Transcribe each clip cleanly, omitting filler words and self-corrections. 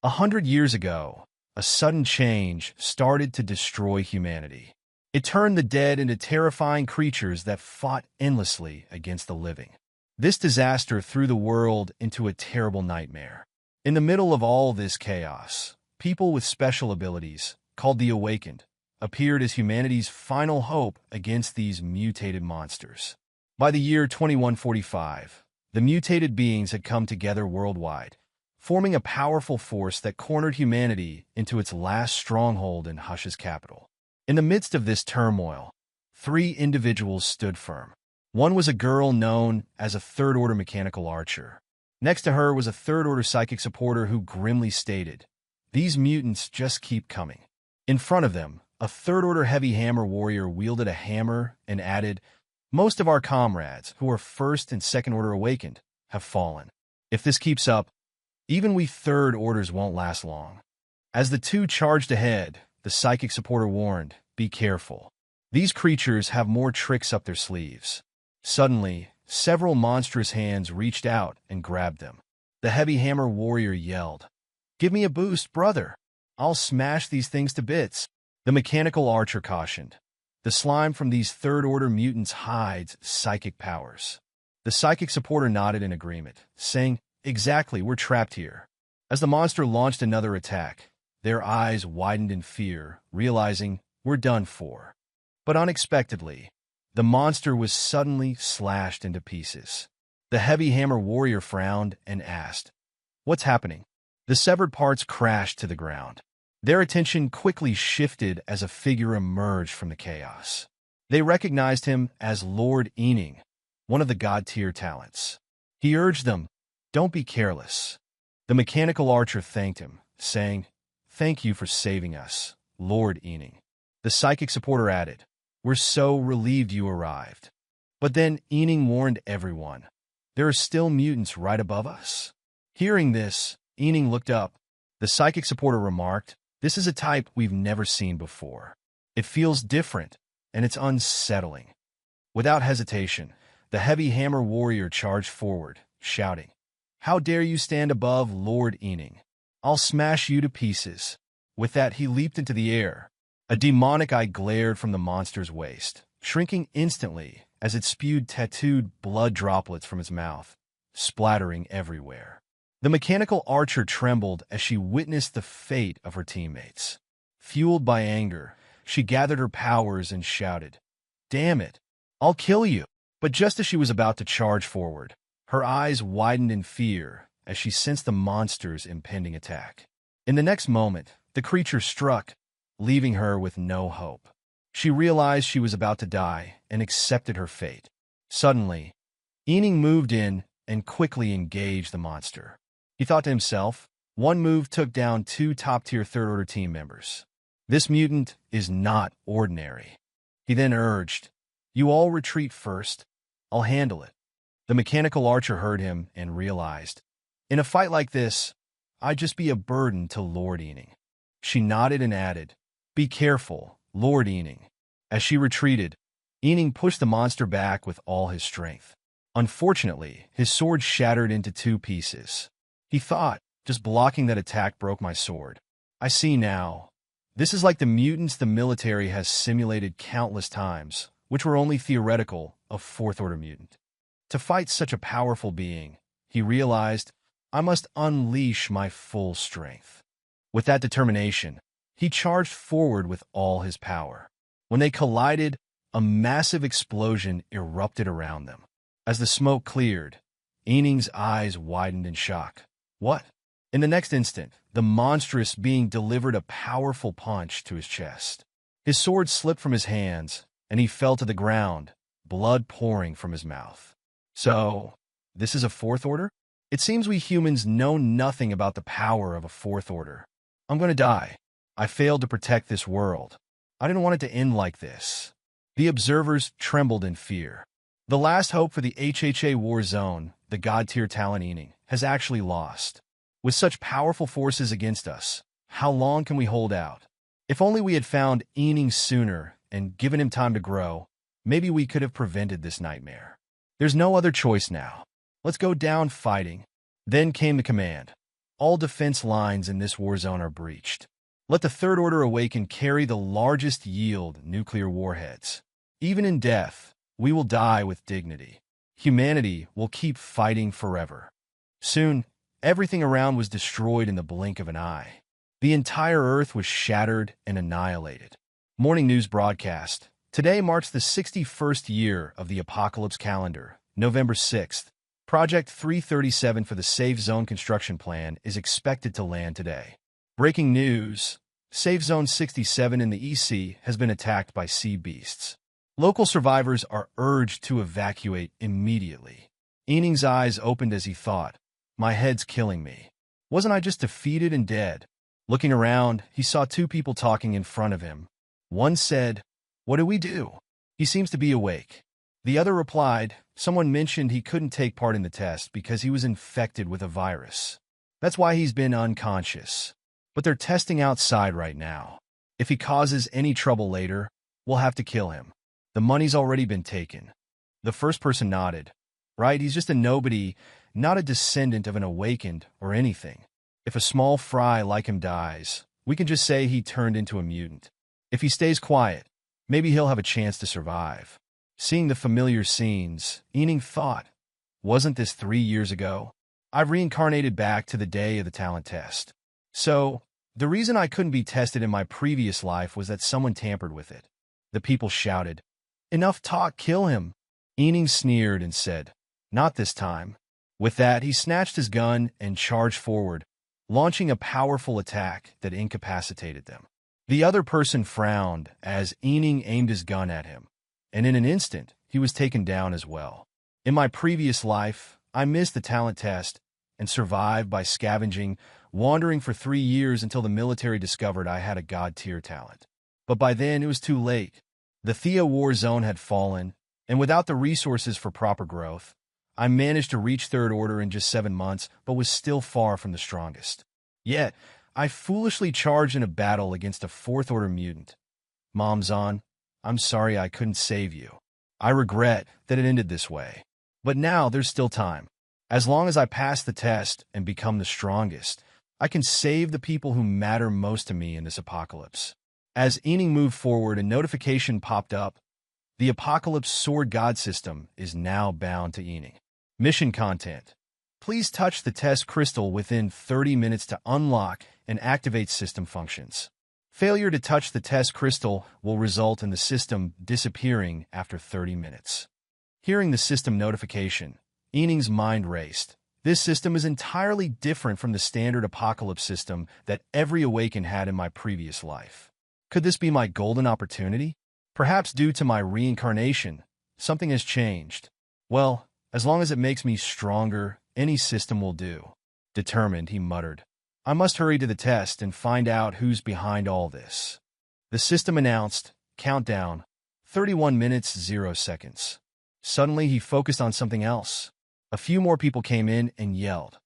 100 years ago, a sudden change started to destroy humanity. It turned the dead into terrifying creatures that fought endlessly against the living. This disaster threw the world into a terrible nightmare. In the middle of all this chaos, people with special abilities, called the Awakened, appeared as humanity's final hope against these mutated monsters. By the year 2145, the mutated beings had come together worldwide, forming a powerful force that cornered humanity into its last stronghold in Hush's capital. In the midst of this turmoil, three individuals stood firm. One was a girl known as a third-order mechanical archer. Next to her was a third-order psychic supporter who grimly stated, "These mutants just keep coming." In front of them, a third-order heavy hammer warrior wielded a hammer and added, "Most of our comrades, who are first and second-order awakened, have fallen. If this keeps up, even we third orders won't last long." As the two charged ahead, the psychic supporter warned, "Be careful. These creatures have more tricks up their sleeves." Suddenly, several monstrous hands reached out and grabbed them. The heavy hammer warrior yelled, "Give me a boost, brother. I'll smash these things to bits." The mechanical archer cautioned, "The slime from these third-order mutants hides psychic powers." The psychic supporter nodded in agreement, saying, "Exactly, we're trapped here." As the monster launched another attack, their eyes widened in fear, realizing, "We're done for." But unexpectedly, the monster was suddenly slashed into pieces. The heavy hammer warrior frowned and asked, "What's happening?" The severed parts crashed to the ground. Their attention quickly shifted as a figure emerged from the chaos. They recognized him as Lord Ening, one of the god-tier talents. He urged them, "Don't be careless." The mechanical archer thanked him, saying, "Thank you for saving us, Lord Ening." The psychic supporter added, "We're so relieved you arrived." But then Ening warned everyone, "There are still mutants right above us." Hearing this, Ening looked up. The psychic supporter remarked, "This is a type we've never seen before. It feels different, and it's unsettling." Without hesitation, the heavy hammer warrior charged forward, shouting, "How dare you stand above Lord Ening? I'll smash you to pieces." With that, he leaped into the air. A demonic eye glared from the monster's waist, shrinking instantly as it spewed tattooed blood droplets from its mouth, splattering everywhere. The mechanical archer trembled as she witnessed the fate of her teammates. Fueled by anger, she gathered her powers and shouted, "Damn it! I'll kill you!" But just as she was about to charge forward, her eyes widened in fear as she sensed the monster's impending attack. In the next moment, the creature struck, leaving her with no hope. She realized she was about to die and accepted her fate. Suddenly, Ening moved in and quickly engaged the monster. He thought to himself, one move took down two top-tier third-order team members. This mutant is not ordinary. He then urged, "You all retreat first. I'll handle it." The mechanical archer heard him and realized, in a fight like this, I'd just be a burden to Lord Ening. She nodded and added, "Be careful, Lord Ening." As she retreated, Ening pushed the monster back with all his strength. Unfortunately, his sword shattered into two pieces. He thought, "Just blocking that attack broke my sword. I see now. This is like the mutants the military has simulated countless times, which were only theoretical, a fourth-order mutant." To fight such a powerful being, he realized, I must unleash my full strength. With that determination, he charged forward with all his power. When they collided, a massive explosion erupted around them. As the smoke cleared, Ening's eyes widened in shock. What? In the next instant, the monstrous being delivered a powerful punch to his chest. His sword slipped from his hands, and he fell to the ground, blood pouring from his mouth. So, this is a fourth order? It seems we humans know nothing about the power of a fourth order. I'm going to die. I failed to protect this world. I didn't want it to end like this. The observers trembled in fear. The last hope for the HHA war zone, the god-tier talent Ening, has actually lost. With such powerful forces against us, how long can we hold out? If only we had found Ening sooner and given him time to grow, maybe we could have prevented this nightmare. There's no other choice now. Let's go down fighting. Then came the command. All defense lines in this war zone are breached. Let the Third Order awaken carry the largest yield nuclear warheads. Even in death, we will die with dignity. Humanity will keep fighting forever. Soon, everything around was destroyed in the blink of an eye. The entire Earth was shattered and annihilated. Morning news broadcast. Today marks the 61st year of the Apocalypse calendar, November 6th. Project 337 for the Safe Zone construction plan is expected to land today. Breaking news. Safe Zone 67 in the EC has been attacked by sea beasts. Local survivors are urged to evacuate immediately. Ening's eyes opened as he thought, "My head's killing me. Wasn't I just defeated and dead?" Looking around, he saw two people talking in front of him. One said, "What do we do? He seems to be awake." The other replied, "Someone mentioned he couldn't take part in the test because he was infected with a virus. That's why he's been unconscious. But they're testing outside right now. If he causes any trouble later, we'll have to kill him. The money's already been taken." The first person nodded. "Right, he's just a nobody, not a descendant of an awakened or anything. If a small fry like him dies, we can just say he turned into a mutant. If he stays quiet, maybe he'll have a chance to survive." Seeing the familiar scenes, Ening thought, "Wasn't this 3 years ago? I've reincarnated back to the day of the talent test. So, the reason I couldn't be tested in my previous life was that someone tampered with it." The people shouted, "Enough talk, kill him." Ening sneered and said, "Not this time." With that, he snatched his gun and charged forward, launching a powerful attack that incapacitated them. The other person frowned as Ening aimed his gun at him, and in an instant, he was taken down as well. "In my previous life, I missed the talent test and survived by scavenging, wandering for 3 years until the military discovered I had a god-tier talent. But by then, it was too late. The Thea war zone had fallen, and without the resources for proper growth, I managed to reach Third Order in just 7 months, but was still far from the strongest. Yet, I foolishly charged in a battle against a Fourth Order mutant. Momzon, I'm sorry I couldn't save you. I regret that it ended this way. But now there's still time. As long as I pass the test and become the strongest, I can save the people who matter most to me in this apocalypse." As Ening moved forward, a notification popped up. The Apocalypse Sword God system is now bound to Ening. Mission content. Please touch the test crystal within 30 minutes to unlock and activate system functions. Failure to touch the test crystal will result in the system disappearing after 30 minutes. Hearing the system notification, Ening's mind raced. This system is entirely different from the standard Apocalypse system that every Awakened had in my previous life. Could this be my golden opportunity? Perhaps due to my reincarnation, something has changed. Well, as long as it makes me stronger, any system will do. Determined, he muttered, "I must hurry to the test and find out who's behind all this." The system announced, countdown, 31 minutes 0 seconds. Suddenly, he focused on something else. A few more people came in and yelled,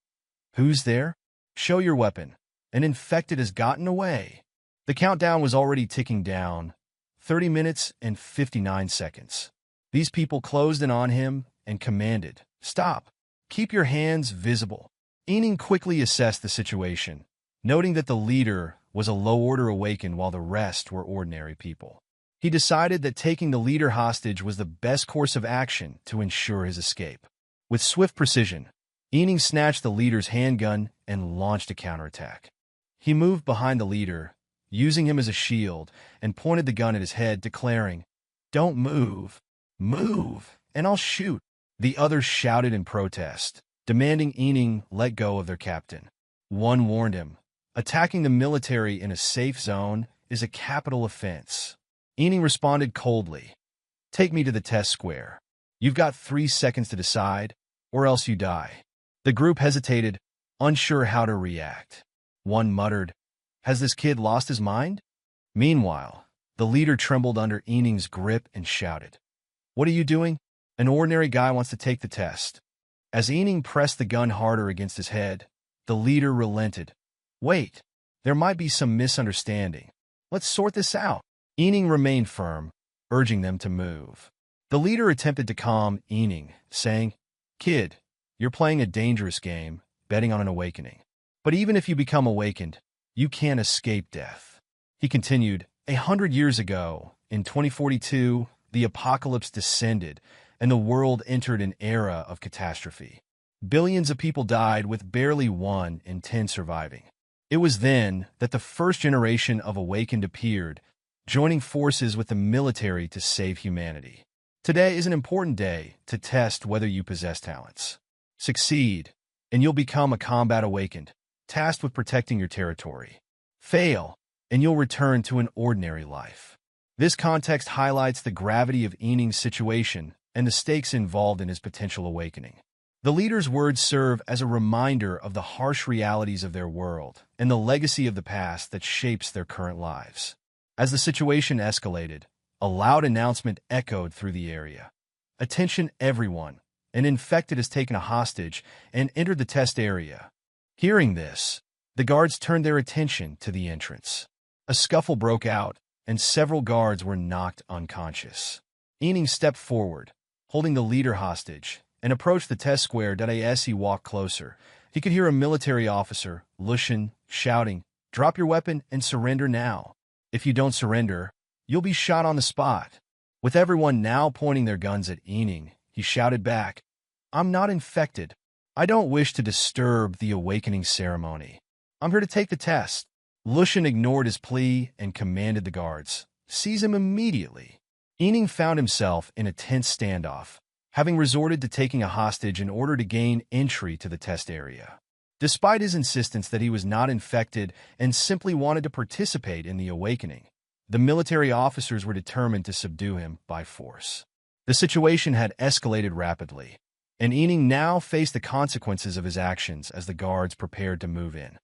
"Who's there? Show your weapon. An infected has gotten away." The countdown was already ticking down, 30 minutes and 59 seconds. These people closed in on him and commanded, "Stop. Keep your hands visible." Ening quickly assessed the situation, noting that the leader was a low-order Awakened while the rest were ordinary people. He decided that taking the leader hostage was the best course of action to ensure his escape. With swift precision, Ening snatched the leader's handgun and launched a counterattack. He moved behind the leader, using him as a shield, and pointed the gun at his head, declaring, "Don't move. Move, and I'll shoot." The others shouted in protest, demanding Ening let go of their captain. One warned him, "Attacking the military in a safe zone is a capital offense." Ening responded coldly, "Take me to the test square. You've got 3 seconds to decide, or else you die." The group hesitated, unsure how to react. One muttered, "Has this kid lost his mind?" Meanwhile, the leader trembled under Ening's grip and shouted, "What are you doing? An ordinary guy wants to take the test." As Ening pressed the gun harder against his head, the leader relented. "Wait, there might be some misunderstanding. Let's sort this out." Ening remained firm, urging them to move. The leader attempted to calm Ening, saying, "Kid, you're playing a dangerous game, betting on an awakening. But even if you become awakened, you can't escape death. He continued, 100 years ago, in 2042, the apocalypse descended, and the world entered an era of catastrophe. Billions of people died, with barely 1 in 10 surviving. It was then that the first generation of awakened appeared, joining forces with the military to save humanity. Today is an important day to test whether you possess talents. Succeed, and you'll become a combat awakened, tasked with protecting your territory. Fail, and you'll return to an ordinary life. This context highlights the gravity of Ening's situation and the stakes involved in his potential awakening. The leader's words serve as a reminder of the harsh realities of their world and the legacy of the past that shapes their current lives. As the situation escalated, a loud announcement echoed through the area. "Attention everyone, an infected has taken a hostage and entered the test area." Hearing this, the guards turned their attention to the entrance. A scuffle broke out, and several guards were knocked unconscious. Ening stepped forward, holding the leader hostage, and approached the test square. As he walked closer, he could hear a military officer, Lushan, shouting, "Drop your weapon and surrender now. If you don't surrender, you'll be shot on the spot." With everyone now pointing their guns at Ening, he shouted back, "I'm not infected. I don't wish to disturb the awakening ceremony. I'm here to take the test." Lushan ignored his plea and commanded the guards, "Seize him immediately." Ening found himself in a tense standoff, having resorted to taking a hostage in order to gain entry to the test area. Despite his insistence that he was not infected and simply wanted to participate in the awakening, the military officers were determined to subdue him by force. The situation had escalated rapidly, and Ening now faced the consequences of his actions as the guards prepared to move in.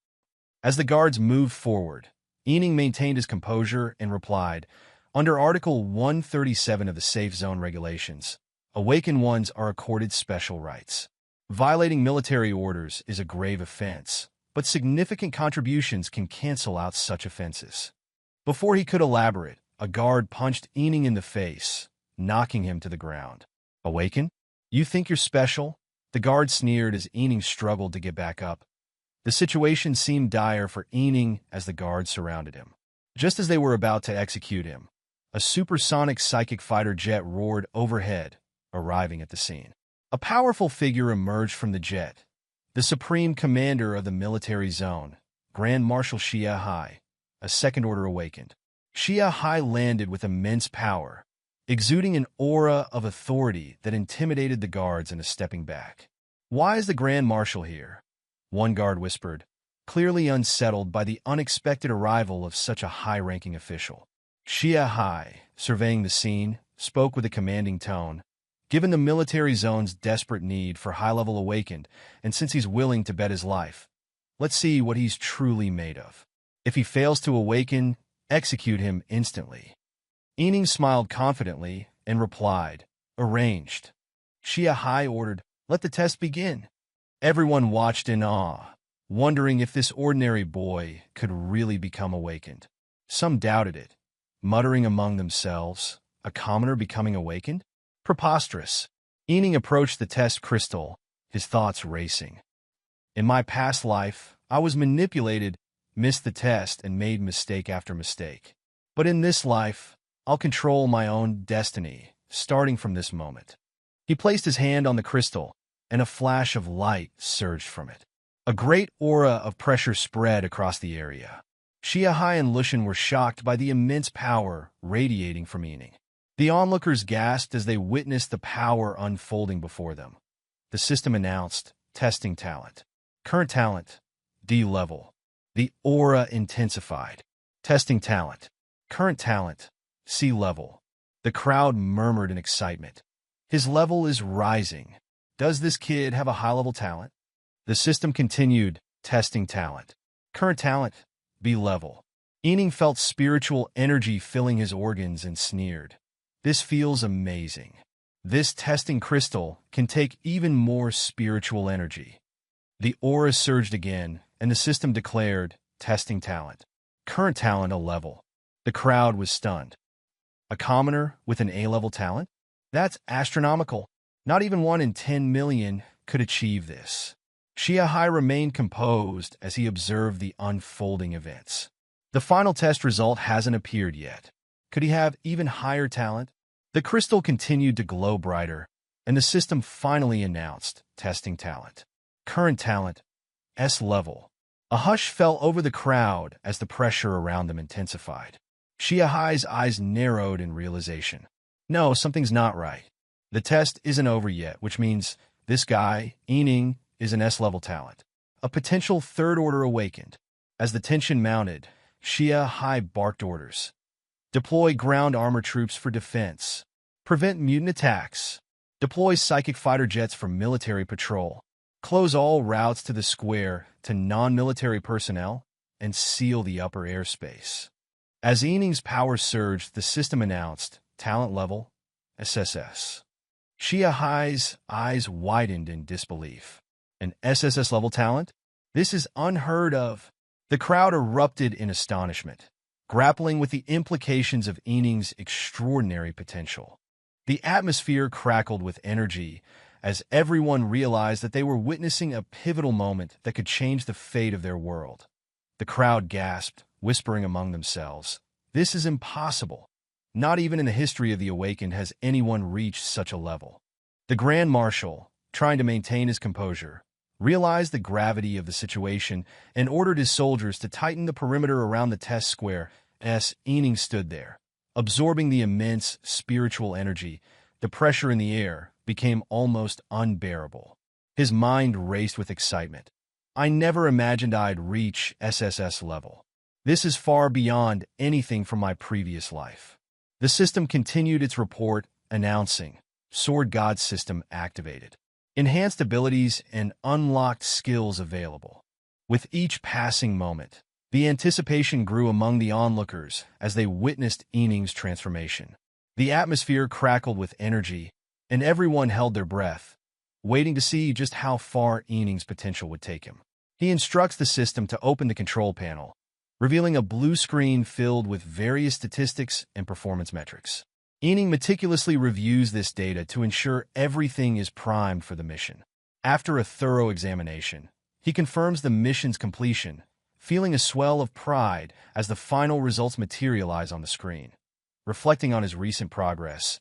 As the guards moved forward, Ening maintained his composure and replied, "Under Article 137 of the Safe Zone Regulations, awakened ones are accorded special rights. Violating military orders is a grave offense, but significant contributions can cancel out such offenses." Before he could elaborate, a guard punched Ening in the face, knocking him to the ground. "Awaken? You think you're special?" The guard sneered as Ening struggled to get back up. The situation seemed dire for Ening as the guards surrounded him. Just as they were about to execute him, a supersonic psychic fighter jet roared overhead, arriving at the scene. A powerful figure emerged from the jet, the supreme commander of the military zone, Grand Marshal Xia Hai, a second-order awakened. Xia Hai landed with immense power, exuding an aura of authority that intimidated the guards into stepping back. "Why is the Grand Marshal here?" one guard whispered, clearly unsettled by the unexpected arrival of such a high-ranking official. Xia Hai, surveying the scene, spoke with a commanding tone. "Given the military zone's desperate need for high-level awakened, and since he's willing to bet his life, let's see what he's truly made of. If he fails to awaken, execute him instantly." Ening smiled confidently and replied, "Arranged." Xia Hai ordered, "Let the test begin." Everyone watched in awe, wondering if this ordinary boy could really become awakened. Some doubted it, muttering among themselves, "A commoner becoming awakened? Preposterous." Ening approached the test crystal, his thoughts racing. "In my past life, I was manipulated, missed the test, and made mistake after mistake. But in this life, I'll control my own destiny, starting from this moment." He placed his hand on the crystal, and a flash of light surged from it. A great aura of pressure spread across the area. Xia Hai and Lushan were shocked by the immense power radiating from Ening. The onlookers gasped as they witnessed the power unfolding before them. The system announced, "Testing talent. Current talent, D level." The aura intensified. "Testing talent. Current talent, C level." The crowd murmured in excitement. "His level is rising. Does this kid have a high-level talent?" The system continued, "Testing talent. Current talent, B level." Ening felt spiritual energy filling his organs and sneered. "This feels amazing. This testing crystal can take even more spiritual energy." The aura surged again, and the system declared, "Testing talent. Current talent, A level." The crowd was stunned. A commoner with an A-level talent? That's astronomical. Not even 1 in 10 million could achieve this. Xia Hai remained composed as he observed the unfolding events. The final test result hasn't appeared yet. Could he have even higher talent? The crystal continued to glow brighter, and the system finally announced testing talent. Current talent, S level. A hush fell over the crowd as the pressure around them intensified. Xia Hai's eyes narrowed in realization. No, something's not right. The test isn't over yet, which means this guy, Yining, is an S-level talent. A potential third order awakened. As the tension mounted, Xia Hai barked orders. Deploy ground armor troops for defense. Prevent mutant attacks. Deploy psychic fighter jets for military patrol. Close all routes to the square to non-military personnel and seal the upper airspace. As Yining's power surged, the system announced, talent level, SSS. Xia Hai's eyes widened in disbelief. An SSS-level talent? This is unheard of. The crowd erupted in astonishment, grappling with the implications of Yining's extraordinary potential. The atmosphere crackled with energy as everyone realized that they were witnessing a pivotal moment that could change the fate of their world. The crowd gasped, whispering among themselves, "This is impossible. Not even in the history of the Awakened has anyone reached such a level." The Grand Marshal, trying to maintain his composure, realized the gravity of the situation and ordered his soldiers to tighten the perimeter around the test square. As Yining stood there, absorbing the immense spiritual energy, the pressure in the air became almost unbearable. His mind raced with excitement. I never imagined I'd reach SSS level. This is far beyond anything from my previous life. The system continued its report, announcing, Sword God system activated. Enhanced abilities and unlocked skills available. With each passing moment, the anticipation grew among the onlookers as they witnessed Yining's transformation. The atmosphere crackled with energy, and everyone held their breath, waiting to see just how far Yining's potential would take him. He instructs the system to open the control panel, revealing a blue screen filled with various statistics and performance metrics. Yining meticulously reviews this data to ensure everything is primed for the mission. After a thorough examination, he confirms the mission's completion, feeling a swell of pride as the final results materialize on the screen. Reflecting on his recent progress,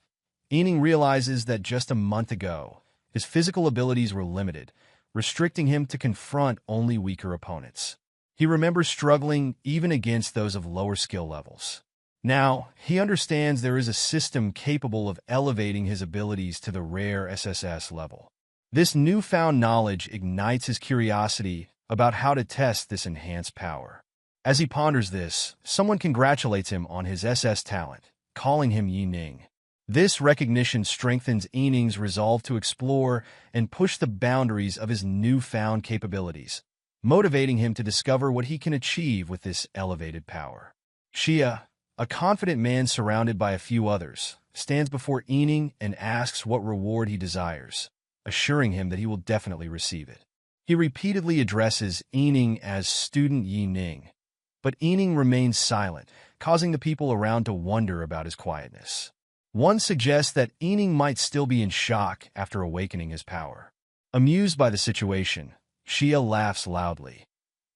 Yining realizes that just a month ago, his physical abilities were limited, restricting him to confront only weaker opponents. He remembers struggling even against those of lower skill levels. Now, he understands there is a system capable of elevating his abilities to the rare SSS level. This newfound knowledge ignites his curiosity about how to test this enhanced power. As he ponders this, someone congratulates him on his SS talent, calling him Yining. This recognition strengthens Yining's resolve to explore and push the boundaries of his newfound capabilities, motivating him to discover what he can achieve with this elevated power. Xia, a confident man surrounded by a few others, stands before Yining and asks what reward he desires, assuring him that he will definitely receive it. He repeatedly addresses Yining as Student Yining, but Yining remains silent, causing the people around to wonder about his quietness. One suggests that Yining might still be in shock after awakening his power. Amused by the situation, Xia laughs loudly.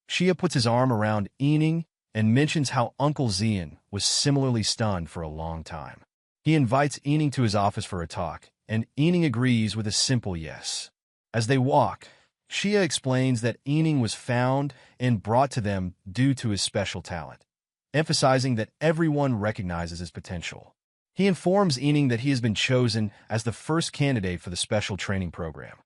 Xia puts his arm around Yining and mentions how Uncle Xian was similarly stunned for a long time. He invites Yining to his office for a talk, and Yining agrees with a simple yes. As they walk, Xia explains that Yining was found and brought to them due to his special talent, emphasizing that everyone recognizes his potential. He informs Yining that he has been chosen as the first candidate for the special training program.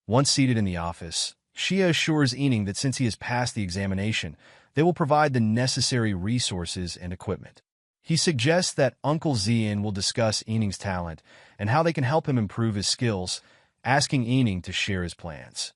Once seated in the office, Xia assures Yining that since he has passed the examination, they will provide the necessary resources and equipment. He suggests that Uncle Xian will discuss Yining's talent and how they can help him improve his skills, asking Yining to share his plans.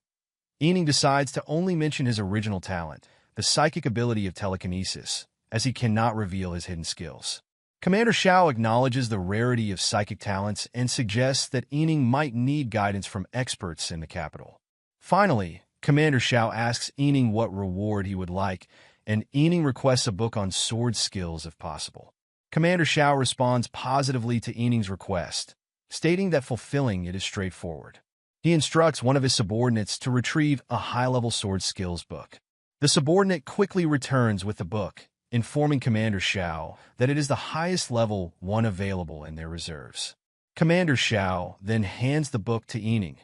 Yining decides to only mention his original talent, the psychic ability of telekinesis, as he cannot reveal his hidden skills. Commander Xiao acknowledges the rarity of psychic talents and suggests that Yining might need guidance from experts in the capital. Finally, Commander Xiao asks Yining what reward he would like, and Yining requests a book on sword skills if possible. Commander Xiao responds positively to Yining's request, stating that fulfilling it is straightforward. He instructs one of his subordinates to retrieve a high-level sword skills book. The subordinate quickly returns with the book, informing Commander Xiao that it is the highest level one available in their reserves. Commander Xiao then hands the book to Yining.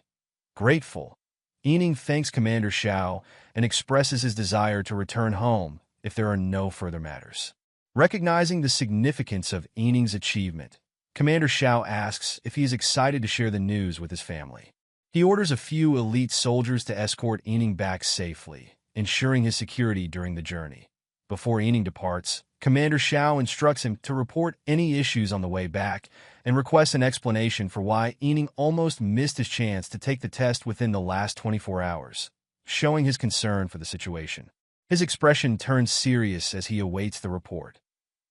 Grateful, Yining thanks Commander Xiao and expresses his desire to return home if there are no further matters. Recognizing the significance of Yining's achievement, Commander Xiao asks if he is excited to share the news with his family. He orders a few elite soldiers to escort Yining back safely, ensuring his security during the journey. Before Yining departs, Commander Xiao instructs him to report any issues on the way back and requests an explanation for why Yining almost missed his chance to take the test within the last 24 hours, showing his concern for the situation. His expression turns serious as he awaits the report.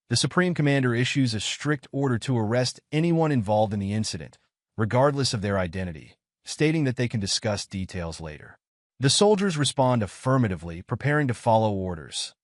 The Supreme Commander issues a strict order to arrest anyone involved in the incident, regardless of their identity, stating that they can discuss details later. The soldiers respond affirmatively, preparing to follow orders.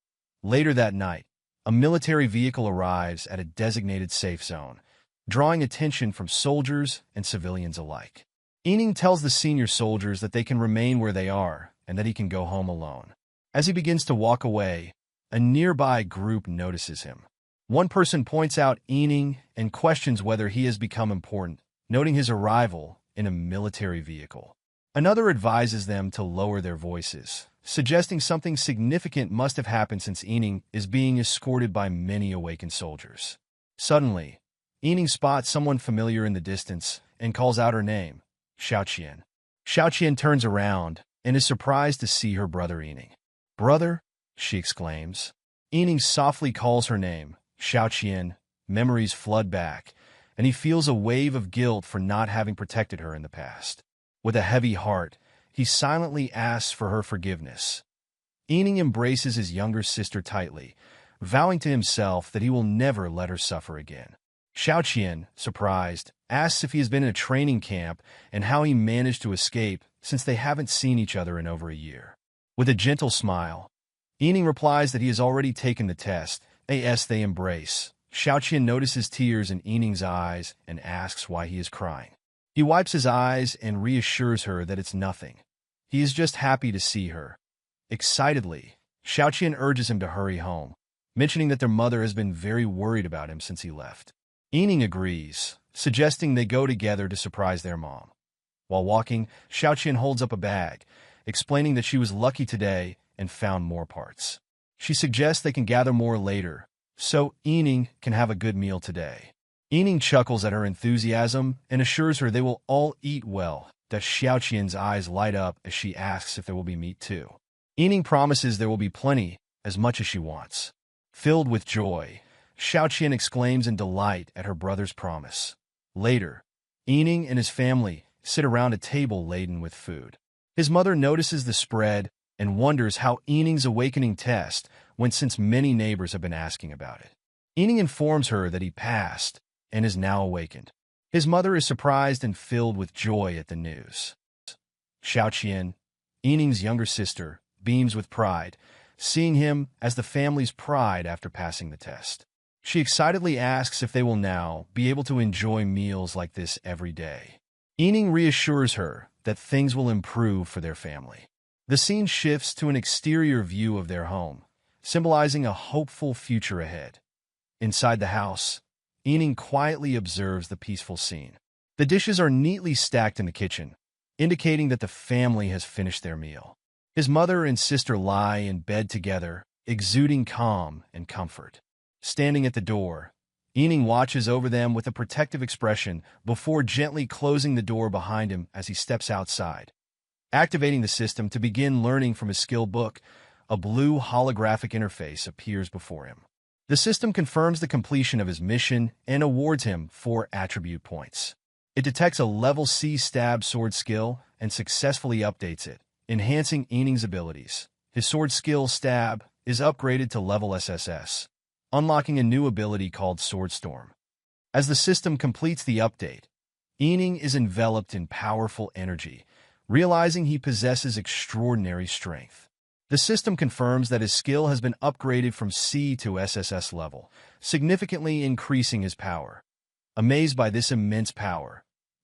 Later that night, a military vehicle arrives at a designated safe zone, drawing attention from soldiers and civilians alike. Yining tells the senior soldiers that they can remain where they are and that he can go home alone. As he begins to walk away, a nearby group notices him. One person points out Yining and questions whether he has become important, noting his arrival in a military vehicle. Another advises them to lower their voices, suggesting something significant must have happened since Yining is being escorted by many awakened soldiers. Suddenly, Yining spots someone familiar in the distance and calls out her name, Xiaoqian. Xiaoqian turns around and is surprised to see her brother Yining. "Brother?" she exclaims. Yining softly calls her name, Xiaoqian. Memories flood back, and he feels a wave of guilt for not having protected her in the past. With a heavy heart, he silently asks for her forgiveness. Yining embraces his younger sister tightly, vowing to himself that he will never let her suffer again. Xiaoqian, surprised, asks if he has been in a training camp and how he managed to escape since they haven't seen each other in over a year. With a gentle smile, Yining replies that he has already taken the test. As they embrace, Xiaoqian notices tears in Yining's eyes and asks why he is crying. He wipes his eyes and reassures her that it's nothing. He is just happy to see her. Excitedly, Xiaoqian urges him to hurry home, mentioning that their mother has been very worried about him since he left. Yining agrees, suggesting they go together to surprise their mom. While walking, Xiaoqian holds up a bag, explaining that she was lucky today and found more parts. She suggests they can gather more later, so Yining can have a good meal today. Yining chuckles at her enthusiasm and assures her they will all eat well. That Xiaoqian's eyes light up as she asks if there will be meat too. Yining promises there will be plenty, as much as she wants. Filled with joy, Xiaoqian exclaims in delight at her brother's promise. Later, Yining and his family sit around a table laden with food. His mother notices the spread and wonders how Yining's awakening test went since many neighbors have been asking about it. Yining informs her that he passed and is now awakened. His mother is surprised and filled with joy at the news. Xiaoqian, Yining's younger sister, beams with pride, seeing him as the family's pride after passing the test. She excitedly asks if they will now be able to enjoy meals like this every day. Yining reassures her that things will improve for their family. The scene shifts to an exterior view of their home, symbolizing a hopeful future ahead. Inside the house, Yining quietly observes the peaceful scene. The dishes are neatly stacked in the kitchen, indicating that the family has finished their meal. His mother and sister lie in bed together, exuding calm and comfort. Standing at the door, Yining watches over them with a protective expression before gently closing the door behind him as he steps outside. Activating the system to begin learning from his skill book, a blue holographic interface appears before him. The system confirms the completion of his mission and awards him 4 attribute points. It detects a level C stab sword skill and successfully updates it, enhancing Yining's abilities. His sword skill stab is upgraded to level SSS, unlocking a new ability called Swordstorm. As the system completes the update, Yining is enveloped in powerful energy, realizing he possesses extraordinary strength. The system confirms that his skill has been upgraded from C to SSS level, significantly increasing his power. Amazed by this immense power,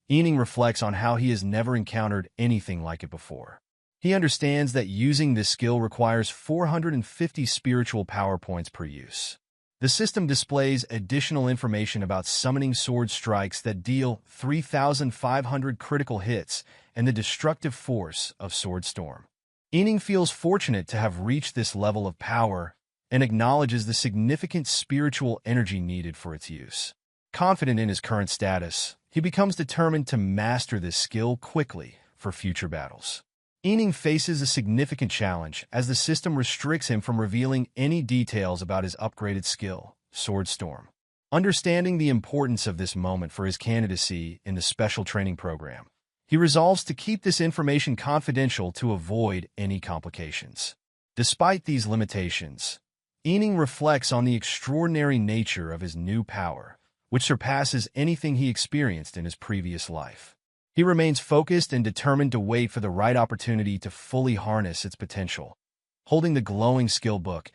Ening reflects on how he has never encountered anything like it before. He understands that using this skill requires 450 spiritual power points per use. The system displays additional information about summoning sword strikes that deal 3,500 critical hits and the destructive force of Sword Storm. Ening feels fortunate to have reached this level of power and acknowledges the significant spiritual energy needed for its use. Confident in his current status, he becomes determined to master this skill quickly for future battles. Ening faces a significant challenge as the system restricts him from revealing any details about his upgraded skill, Sword Storm. Understanding the importance of this moment for his candidacy in the special training program, he resolves to keep this information confidential to avoid any complications. Despite these limitations, Ening reflects on the extraordinary nature of his new power, which surpasses anything he experienced in his previous life. He remains focused and determined to wait for the right opportunity to fully harness its potential. Holding the glowing skill book,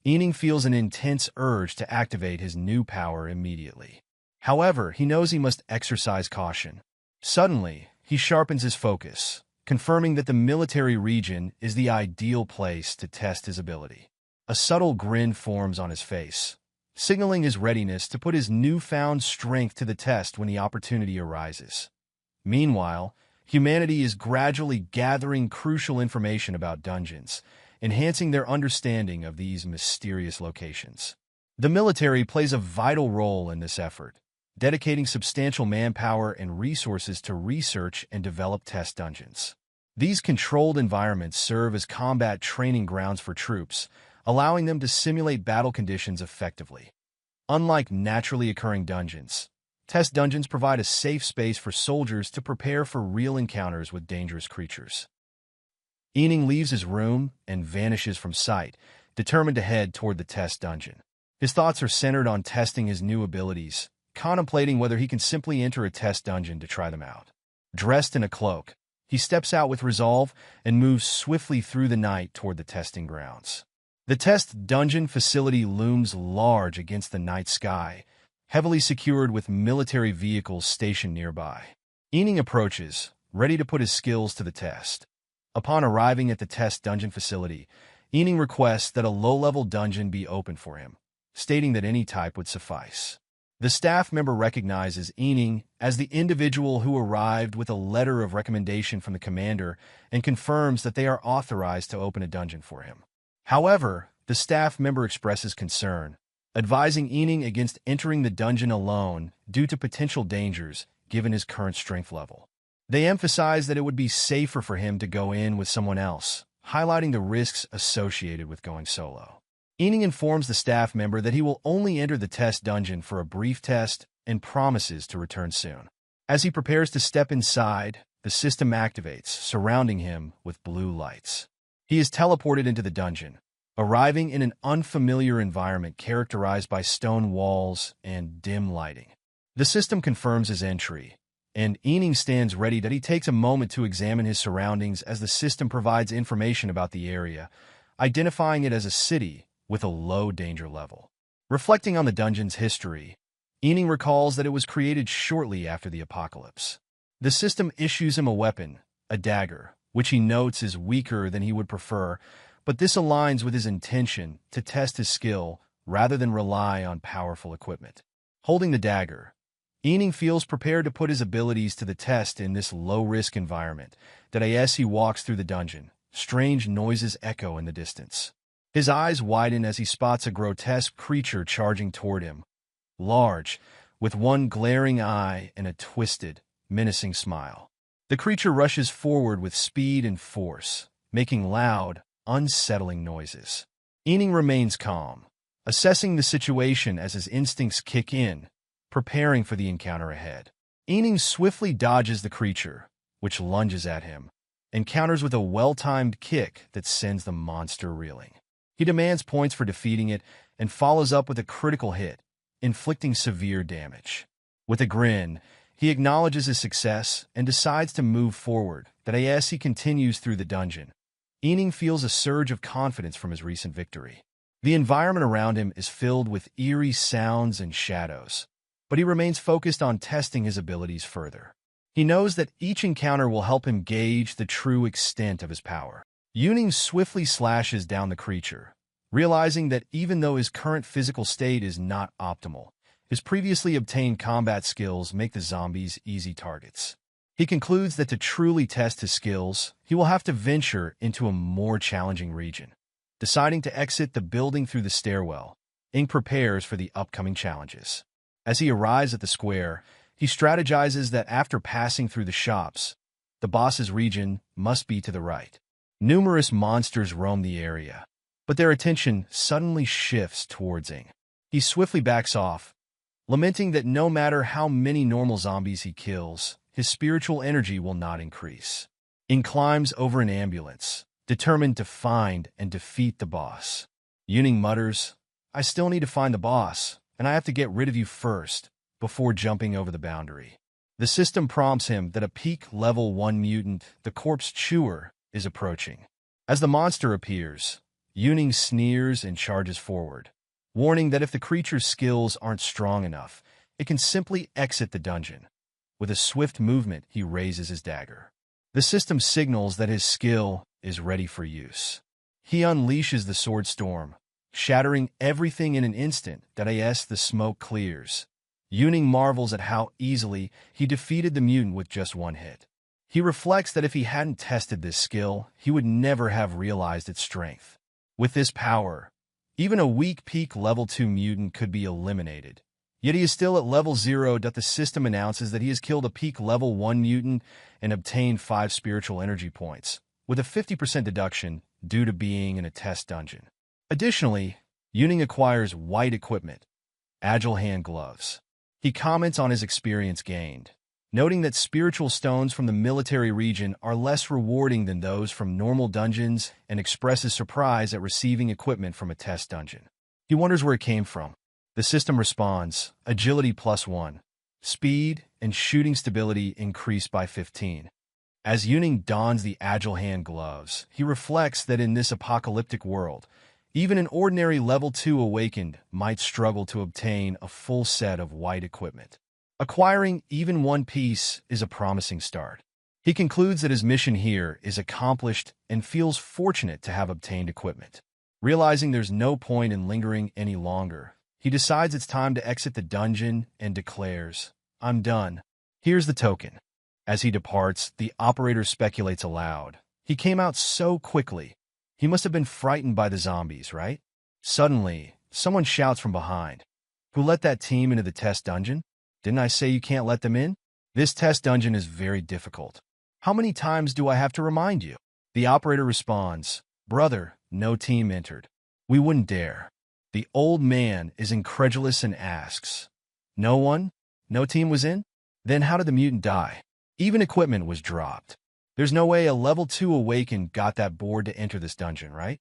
Ening feels an intense urge to activate his new power immediately. However, he knows he must exercise caution. Suddenly, he sharpens his focus, confirming that the military region is the ideal place to test his ability. A subtle grin forms on his face, signaling his readiness to put his newfound strength to the test when the opportunity arises. Meanwhile, humanity is gradually gathering crucial information about dungeons, enhancing their understanding of these mysterious locations. The military plays a vital role in this effort, dedicating substantial manpower and resources to research and develop test dungeons. These controlled environments serve as combat training grounds for troops, allowing them to simulate battle conditions effectively. Unlike naturally occurring dungeons, test dungeons provide a safe space for soldiers to prepare for real encounters with dangerous creatures. Ening leaves his room and vanishes from sight, determined to head toward the test dungeon. His thoughts are centered on testing his new abilities, contemplating whether he can simply enter a test dungeon to try them out. Dressed in a cloak, he steps out with resolve and moves swiftly through the night toward the testing grounds. The test dungeon facility looms large against the night sky, heavily secured with military vehicles stationed nearby. Ening approaches, ready to put his skills to the test. Upon arriving at the test dungeon facility, Ening requests that a low-level dungeon be opened for him, stating that any type would suffice. The staff member recognizes Ening as the individual who arrived with a letter of recommendation from the commander and confirms that they are authorized to open a dungeon for him. However, the staff member expresses concern, advising Ening against entering the dungeon alone due to potential dangers given his current strength level. They emphasize that it would be safer for him to go in with someone else, highlighting the risks associated with going solo. Ening informs the staff member that he will only enter the test dungeon for a brief test and promises to return soon. As he prepares to step inside, the system activates, surrounding him with blue lights. He is teleported into the dungeon, arriving in an unfamiliar environment characterized by stone walls and dim lighting. The system confirms his entry, and Ening stands ready that he takes a moment to examine his surroundings as the system provides information about the area, identifying it as a city with a low danger level. Reflecting on the dungeon's history, Ening recalls that it was created shortly after the apocalypse. The system issues him a weapon, a dagger, which he notes is weaker than he would prefer, but this aligns with his intention to test his skill rather than rely on powerful equipment. Holding the dagger, Ening feels prepared to put his abilities to the test in this low-risk environment. As he walks through the dungeon, strange noises echo in the distance. His eyes widen as he spots a grotesque creature charging toward him, large, with one glaring eye and a twisted, menacing smile. The creature rushes forward with speed and force, making loud, unsettling noises. Ening remains calm, assessing the situation as his instincts kick in, preparing for the encounter ahead. Ening swiftly dodges the creature, which lunges at him, and counters with a well-timed kick that sends the monster reeling. He demands points for defeating it and follows up with a critical hit, inflicting severe damage. With a grin, he acknowledges his success and decides to move forward. As he continues through the dungeon, Ening feels a surge of confidence from his recent victory. The environment around him is filled with eerie sounds and shadows, but he remains focused on testing his abilities further. He knows that each encounter will help him gauge the true extent of his power. Yuning swiftly slashes down the creature, realizing that even though his current physical state is not optimal, his previously obtained combat skills make the zombies easy targets. He concludes that to truly test his skills, he will have to venture into a more challenging region. Deciding to exit the building through the stairwell, Ing prepares for the upcoming challenges. As he arrives at the square, he strategizes that after passing through the shops, the boss's region must be to the right. Numerous monsters roam the area, but their attention suddenly shifts towards Ing. He swiftly backs off, lamenting that no matter how many normal zombies he kills, his spiritual energy will not increase. Ing climbs over an ambulance, determined to find and defeat the boss. Yuning mutters, "I still need to find the boss, and I have to get rid of you first, before jumping over the boundary." The system prompts him that a peak level 1 mutant, the Corpse Chewer, is approaching. As the monster appears, Yuning sneers and charges forward, warning that if the creature's skills aren't strong enough, it can simply exit the dungeon. With a swift movement, he raises his dagger. The system signals that his skill is ready for use. He unleashes the sword storm, shattering everything in an instant that as the smoke clears. Yuning marvels at how easily he defeated the mutant with just one hit. He reflects that if he hadn't tested this skill, he would never have realized its strength. With this power, even a weak peak level 2 mutant could be eliminated. Yet he is still at level 0. The system announces that he has killed a peak level 1 mutant and obtained 5 spiritual energy points, with a 50% deduction due to being in a test dungeon. Additionally, Yuning acquires white equipment, agile hand gloves. He comments on his experience gained, noting that spiritual stones from the military region are less rewarding than those from normal dungeons, and expresses surprise at receiving equipment from a test dungeon. He wonders where it came from. The system responds, agility +1, speed and shooting stability increased by 15. As Yuning dons the agile hand gloves, he reflects that in this apocalyptic world, even an ordinary level 2 awakened might struggle to obtain a full set of white equipment. Acquiring even one piece is a promising start. He concludes that his mission here is accomplished and feels fortunate to have obtained equipment. Realizing there's no point in lingering any longer, he decides it's time to exit the dungeon and declares, "I'm done. Here's the token." As he departs, the operator speculates aloud. He came out so quickly. He must have been frightened by the zombies, right? Suddenly, someone shouts from behind, "Who let that team into the test dungeon? Didn't I say you can't let them in? This test dungeon is very difficult. How many times do I have to remind you?" The operator responds, "Brother, no team entered. We wouldn't dare." The old man is incredulous and asks, "No one? No team was in? Then how did the mutant die? Even equipment was dropped. There's no way a level 2 awakened got that board to enter this dungeon, right?"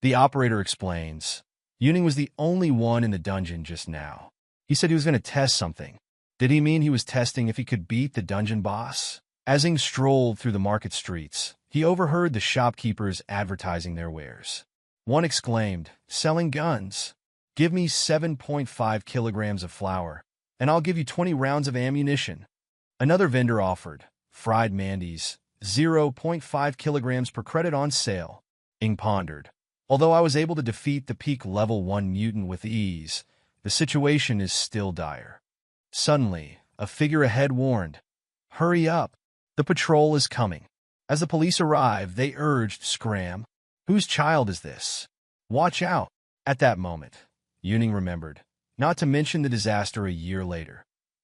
The operator explains, "Yuning was the only one in the dungeon just now. He said he was going to test something. Did he mean he was testing if he could beat the dungeon boss?" As Ing strolled through the market streets, he overheard the shopkeepers advertising their wares. One exclaimed, "Selling guns. Give me 7.5 kilograms of flour, and I'll give you 20 rounds of ammunition." Another vendor offered, "Fried mandies, 0.5 kilograms per credit on sale." Ing pondered, "Although I was able to defeat the peak level 1 mutant with ease, the situation is still dire." Suddenly, a figure ahead warned, "Hurry up, the patrol is coming." As the police arrived, they urged, "Scram. Whose child is this? Watch out." At that moment, Yuning remembered, not to mention the disaster a year later.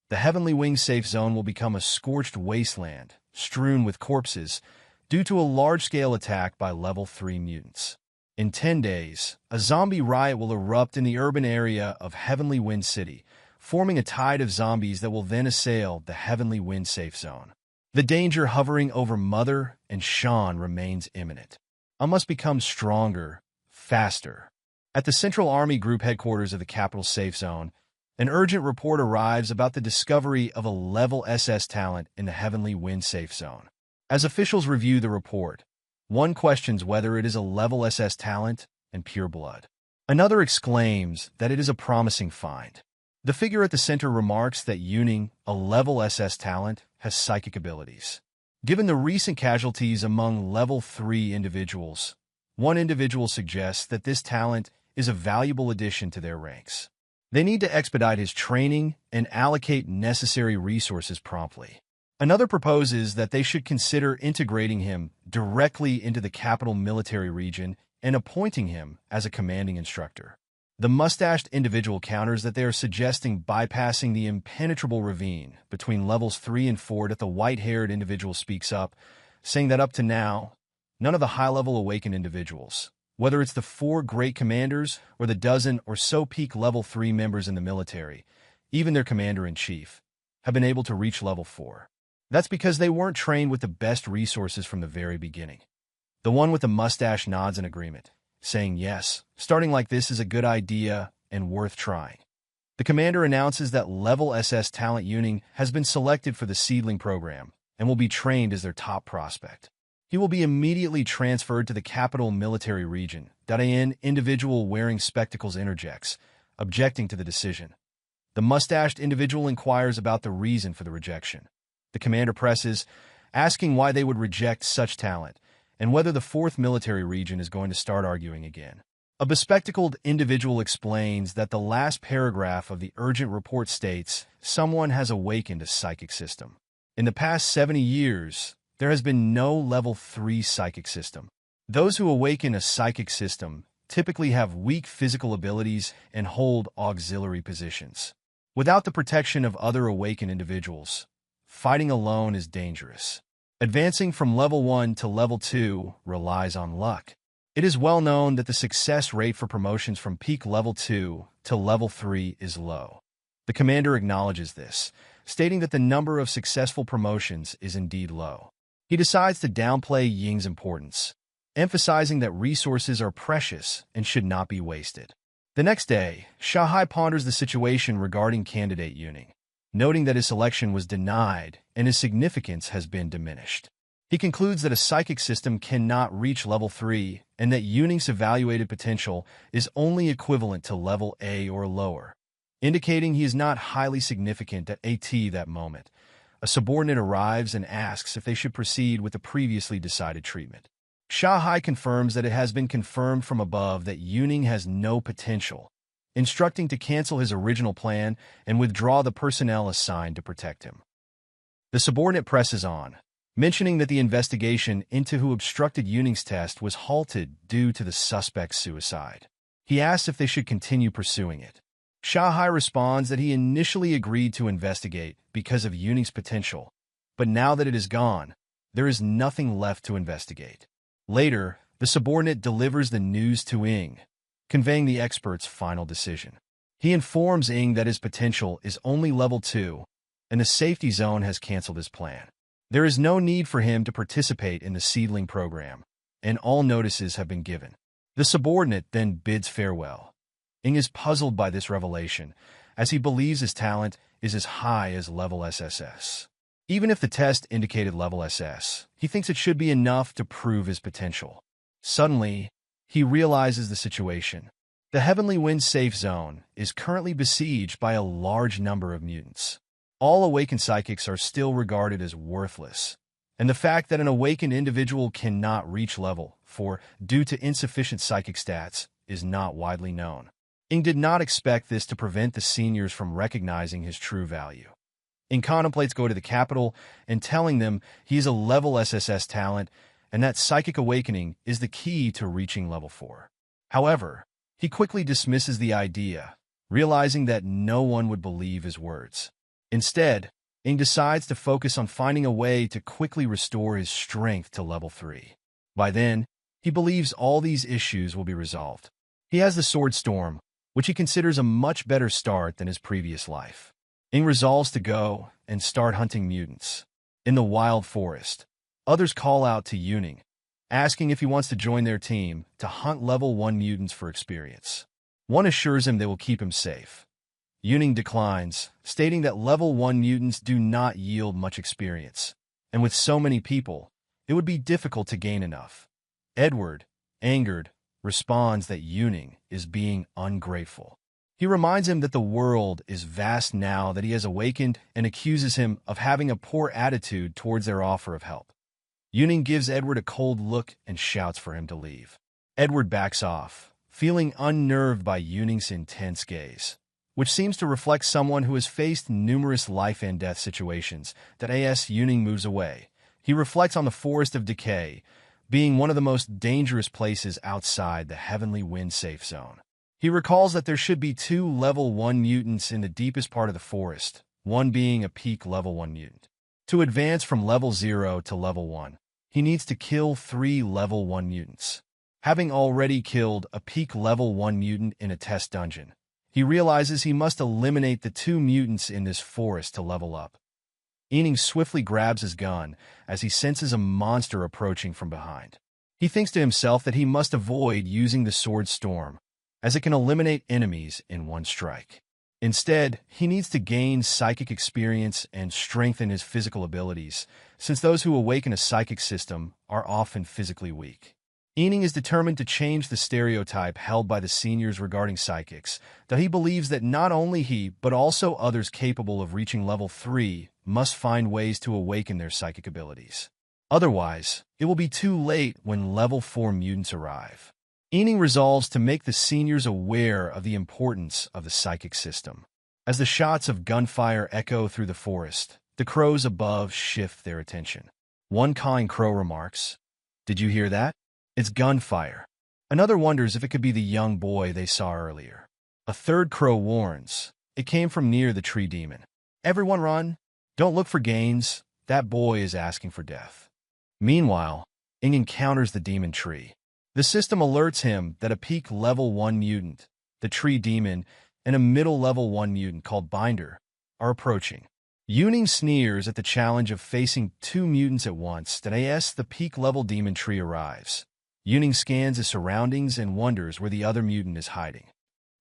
The Heavenly Wing safe zone will become a scorched wasteland, strewn with corpses, due to a large-scale attack by level 3 mutants. In 10 days, a zombie riot will erupt in the urban area of Heavenly Wind City, forming a tide of zombies that will then assail the Heavenly Wind safe zone. The danger hovering over Mother and Sean remains imminent. I must become stronger, faster. At the Central Army Group headquarters of the Capital Safe Zone, an urgent report arrives about the discovery of a level SS talent in the Heavenly Wind safe zone. As officials review the report, one questions whether it is a level SS talent and pure blood. Another exclaims that it is a promising find. The figure at the center remarks that Yuning, a level SS talent, has psychic abilities. Given the recent casualties among level 3 individuals, one individual suggests that this talent is a valuable addition to their ranks. They need to expedite his training and allocate necessary resources promptly. Another proposes that they should consider integrating him directly into the capital military region and appointing him as a commanding instructor. The mustached individual counters that they are suggesting bypassing the impenetrable ravine between levels 3 and 4 that the white-haired individual speaks up, saying that up to now, none of the high-level awakened individuals, whether it's the 4 great commanders or the dozen or so peak level 3 members in the military, even their commander-in-chief, have been able to reach level 4. That's because they weren't trained with the best resources from the very beginning. The one with the mustache nods in agreement, saying yes, starting like this is a good idea and worth trying. The commander announces that level SS talent Yuning has been selected for the seedling program and will be trained as their top prospect. He will be immediately transferred to the capital military region. An individual wearing spectacles interjects, objecting to the decision. The mustached individual inquires about the reason for the rejection. The commander presses, asking why they would reject such talent, and whether the 4th military region is going to start arguing again. A bespectacled individual explains that the last paragraph of the urgent report states someone has awakened a psychic system. In the past 70 years, there has been no level 3 psychic system. Those who awaken a psychic system typically have weak physical abilities and hold auxiliary positions. Without the protection of other awakened individuals, fighting alone is dangerous. Advancing from level 1 to level 2 relies on luck. It is well known that the success rate for promotions from peak level 2 to level 3 is low. The commander acknowledges this, stating that the number of successful promotions is indeed low. He decides to downplay Ying's importance, emphasizing that resources are precious and should not be wasted. The next day, Shahai ponders the situation regarding candidate Yuning, noting that his selection was denied and his significance has been diminished. He concludes that a psychic system cannot reach level 3 and that Yuning's evaluated potential is only equivalent to level A or lower, indicating he is not highly significant at that moment. A subordinate arrives and asks if they should proceed with the previously decided treatment. Shahai confirms that it has been confirmed from above that Yuning has no potential, instructing to cancel his original plan and withdraw the personnel assigned to protect him. The subordinate presses on, mentioning that the investigation into who obstructed Yuning's test was halted due to the suspect's suicide. He asks if they should continue pursuing it. Shahai responds that he initially agreed to investigate because of Yuning's potential, but now that it is gone, there is nothing left to investigate. Later, the subordinate delivers the news to Ying, conveying the expert's final decision. He informs Ying that his potential is only level 2, and the safety zone has canceled his plan. There is no need for him to participate in the seedling program, and all notices have been given. The subordinate then bids farewell. Ying is puzzled by this revelation, as he believes his talent is as high as level SSS. Even if the test indicated level SS, he thinks it should be enough to prove his potential. Suddenly, he realizes the situation. The Heavenly Wind safe zone is currently besieged by a large number of mutants. All awakened psychics are still regarded as worthless, and the fact that an awakened individual cannot reach level 4 due to insufficient psychic stats is not widely known. Ying did not expect this to prevent the seniors from recognizing his true value. Ying contemplates going to the capital and telling them he is a level SSS talent and that psychic awakening is the key to reaching level 4. However, he quickly dismisses the idea, realizing that no one would believe his words. Instead, Ying decides to focus on finding a way to quickly restore his strength to level 3. By then, he believes all these issues will be resolved. He has the Sword Storm, which he considers a much better start than his previous life. Ying resolves to go and start hunting mutants. In the wild forest, others call out to Yuning, asking if he wants to join their team to hunt level 1 mutants for experience. One assures him they will keep him safe. Yuning declines, stating that level 1 mutants do not yield much experience, and with so many people, it would be difficult to gain enough. Edward, angered, responds that Yuning is being ungrateful. He reminds him that the world is vast now that he has awakened and accuses him of having a poor attitude towards their offer of help. Yuning gives Edward a cold look and shouts for him to leave. Edward backs off, feeling unnerved by Yuning's intense gaze, which seems to reflect someone who has faced numerous life-and-death situations. Yuning moves away. He reflects on the Forest of Decay, being one of the most dangerous places outside the Heavenly Wind safe zone. He recalls that there should be 2 level 1 mutants in the deepest part of the forest, one being a peak level 1 mutant. To advance from level 0 to level 1, he needs to kill 3 level 1 mutants. Having already killed a peak level 1 mutant in a test dungeon, he realizes he must eliminate the 2 mutants in this forest to level up. Ening swiftly grabs his gun as he senses a monster approaching from behind. He thinks to himself that he must avoid using the Sword Storm, as it can eliminate enemies in one strike. Instead, he needs to gain psychic experience and strengthen his physical abilities, since those who awaken a psychic system are often physically weak. Ening is determined to change the stereotype held by the seniors regarding psychics, that he believes that not only he, but also others capable of reaching level 3 must find ways to awaken their psychic abilities. Otherwise, it will be too late when level 4 mutants arrive. Ening resolves to make the seniors aware of the importance of the psychic system. As the shots of gunfire echo through the forest, the crows above shift their attention. One kind crow remarks, "Did you hear that? It's gunfire." Another wonders if it could be the young boy they saw earlier. A third crow warns, "It came from near the tree demon. Everyone run! Don't look for gains. That boy is asking for death." Meanwhile, Ing encounters the demon tree. The system alerts him that a peak level 1 mutant, the tree demon, and a middle level 1 mutant called Binder are approaching. Yuning sneers at the challenge of facing 2 mutants at once. The peak level demon tree arrives. Yuning scans his surroundings and wonders where the other mutant is hiding.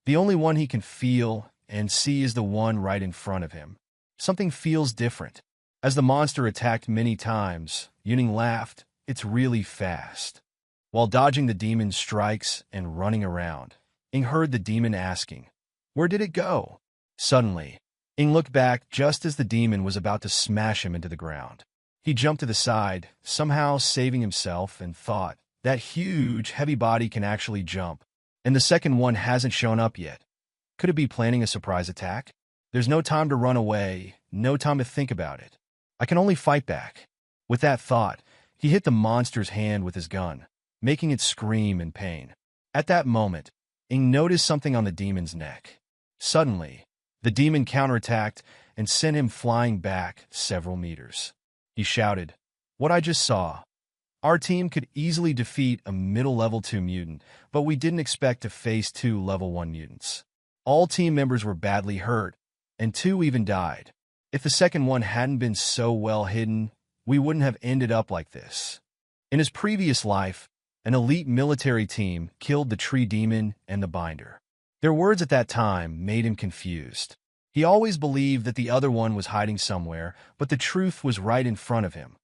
The only one he can feel and see is the one right in front of him. Something feels different. As the monster attacked many times, Yuning laughed. "It's really fast." While dodging the demon's strikes and running around, Ing heard the demon asking, "Where did it go?" Suddenly, Ing looked back just as the demon was about to smash him into the ground. He jumped to the side, somehow saving himself, and thought, that huge, heavy body can actually jump, and the second one hasn't shown up yet. Could it be planning a surprise attack? There's no time to run away, no time to think about it. I can only fight back. With that thought, he hit the monster's hand with his gun, making it scream in pain. At that moment, Ing noticed something on the demon's neck. Suddenly, the demon counterattacked and sent him flying back several meters. He shouted, "What I just saw. Our team could easily defeat a middle level 2 mutant, but we didn't expect to face 2 level 1 mutants. All team members were badly hurt, and 2 even died. If the second one hadn't been so well hidden, we wouldn't have ended up like this." In his previous life, an elite military team killed the tree demon and the Binder. Their words at that time made him confused. He always believed that the other one was hiding somewhere, but the truth was right in front of him.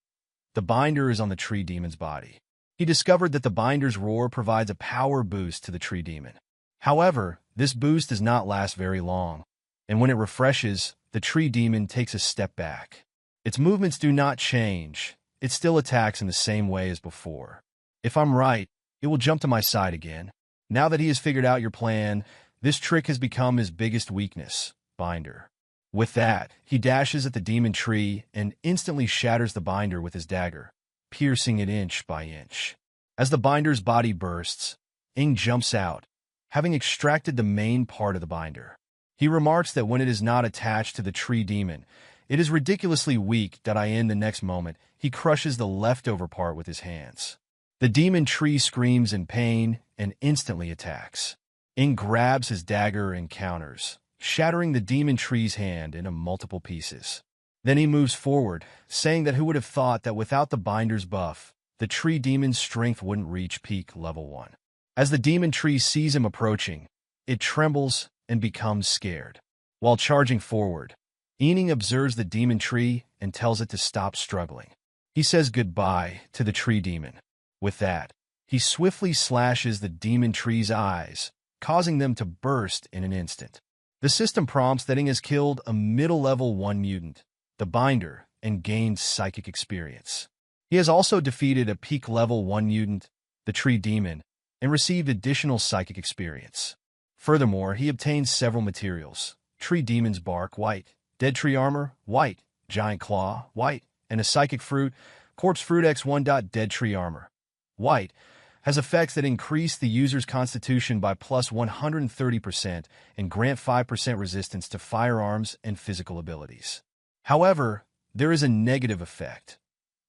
The Binder is on the tree demon's body. He discovered that the Binder's roar provides a power boost to the tree demon. However, this boost does not last very long, and when it refreshes, the tree demon takes a step back. Its movements do not change. It still attacks in the same way as before. If I'm right, it will jump to my side again. Now that he has figured out your plan, this trick has become his biggest weakness, Binder. With that, he dashes at the demon tree and instantly shatters the Binder with his dagger, piercing it inch by inch. As the Binder's body bursts, Ing jumps out, having extracted the main part of the Binder. He remarks that when it is not attached to the tree demon, it is ridiculously weak. In the next moment, he crushes the leftover part with his hands. The demon tree screams in pain and instantly attacks. Ing grabs his dagger and counters, shattering the demon tree's hand into multiple pieces. Then he moves forward, saying that who would have thought that without the Binder's buff, the tree demon's strength wouldn't reach peak level 1. As the demon tree sees him approaching, it trembles and becomes scared. While charging forward, Ening observes the demon tree and tells it to stop struggling. He says goodbye to the tree demon. With that, he swiftly slashes the demon tree's eyes, causing them to burst in an instant. The system prompts that Ing has killed a middle-level 1 mutant, the Binder, and gained psychic experience. He has also defeated a peak-level 1 mutant, the Tree Demon, and received additional psychic experience. Furthermore, he obtained several materials: Tree Demon's Bark, white; Dead Tree Armor, white; Giant Claw, white; and a Psychic Fruit, Corpse Fruit X1. Dead Tree Armor, white, has effects that increase the user's constitution by plus 130% and grant 5% resistance to firearms and physical abilities. However, there is a negative effect.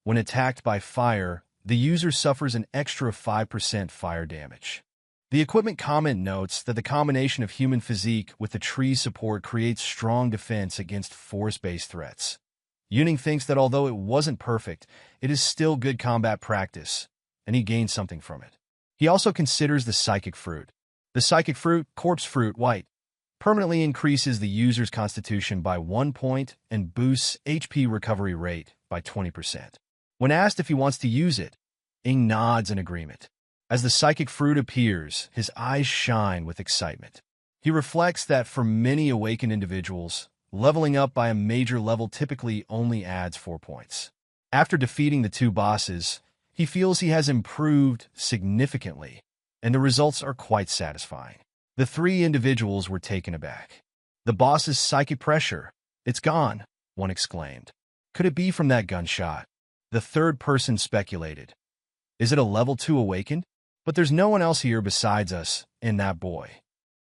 When attacked by fire, the user suffers an extra 5% fire damage. The equipment comment notes that the combination of human physique with the tree's support creates strong defense against force-based threats. Yuning thinks that although it wasn't perfect, it is still good combat practice, and he gained something from it. He also considers the Psychic Fruit. The Psychic Fruit, Corpse Fruit, white, permanently increases the user's constitution by 1 point and boosts HP recovery rate by 20%. When asked if he wants to use it, Ing nods in agreement. As the Psychic Fruit appears, his eyes shine with excitement. He reflects that for many awakened individuals, leveling up by a major level typically only adds 4 points. After defeating the 2 bosses, he feels he has improved significantly, and the results are quite satisfying. The 3 individuals were taken aback. The boss's psychic pressure, it's gone, one exclaimed. Could it be from that gunshot? The third person speculated. Is it a level 2 awakened? But there's no one else here besides us and that boy.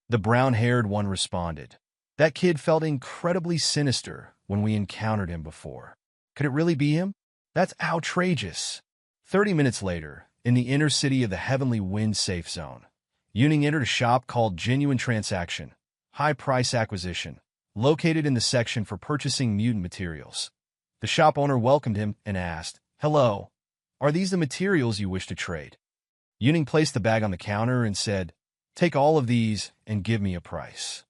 The brown-haired one responded. That kid felt incredibly sinister when we encountered him before. Could it really be him? That's outrageous. 30 minutes later, in the inner city of the Heavenly Wind safe zone, Yuning entered a shop called Genuine Transaction, High Price Acquisition, located in the section for purchasing mutant materials. The shop owner welcomed him and asked, "Hello, are these the materials you wish to trade?" Yuning placed the bag on the counter and said, "Take all of these and give me a price."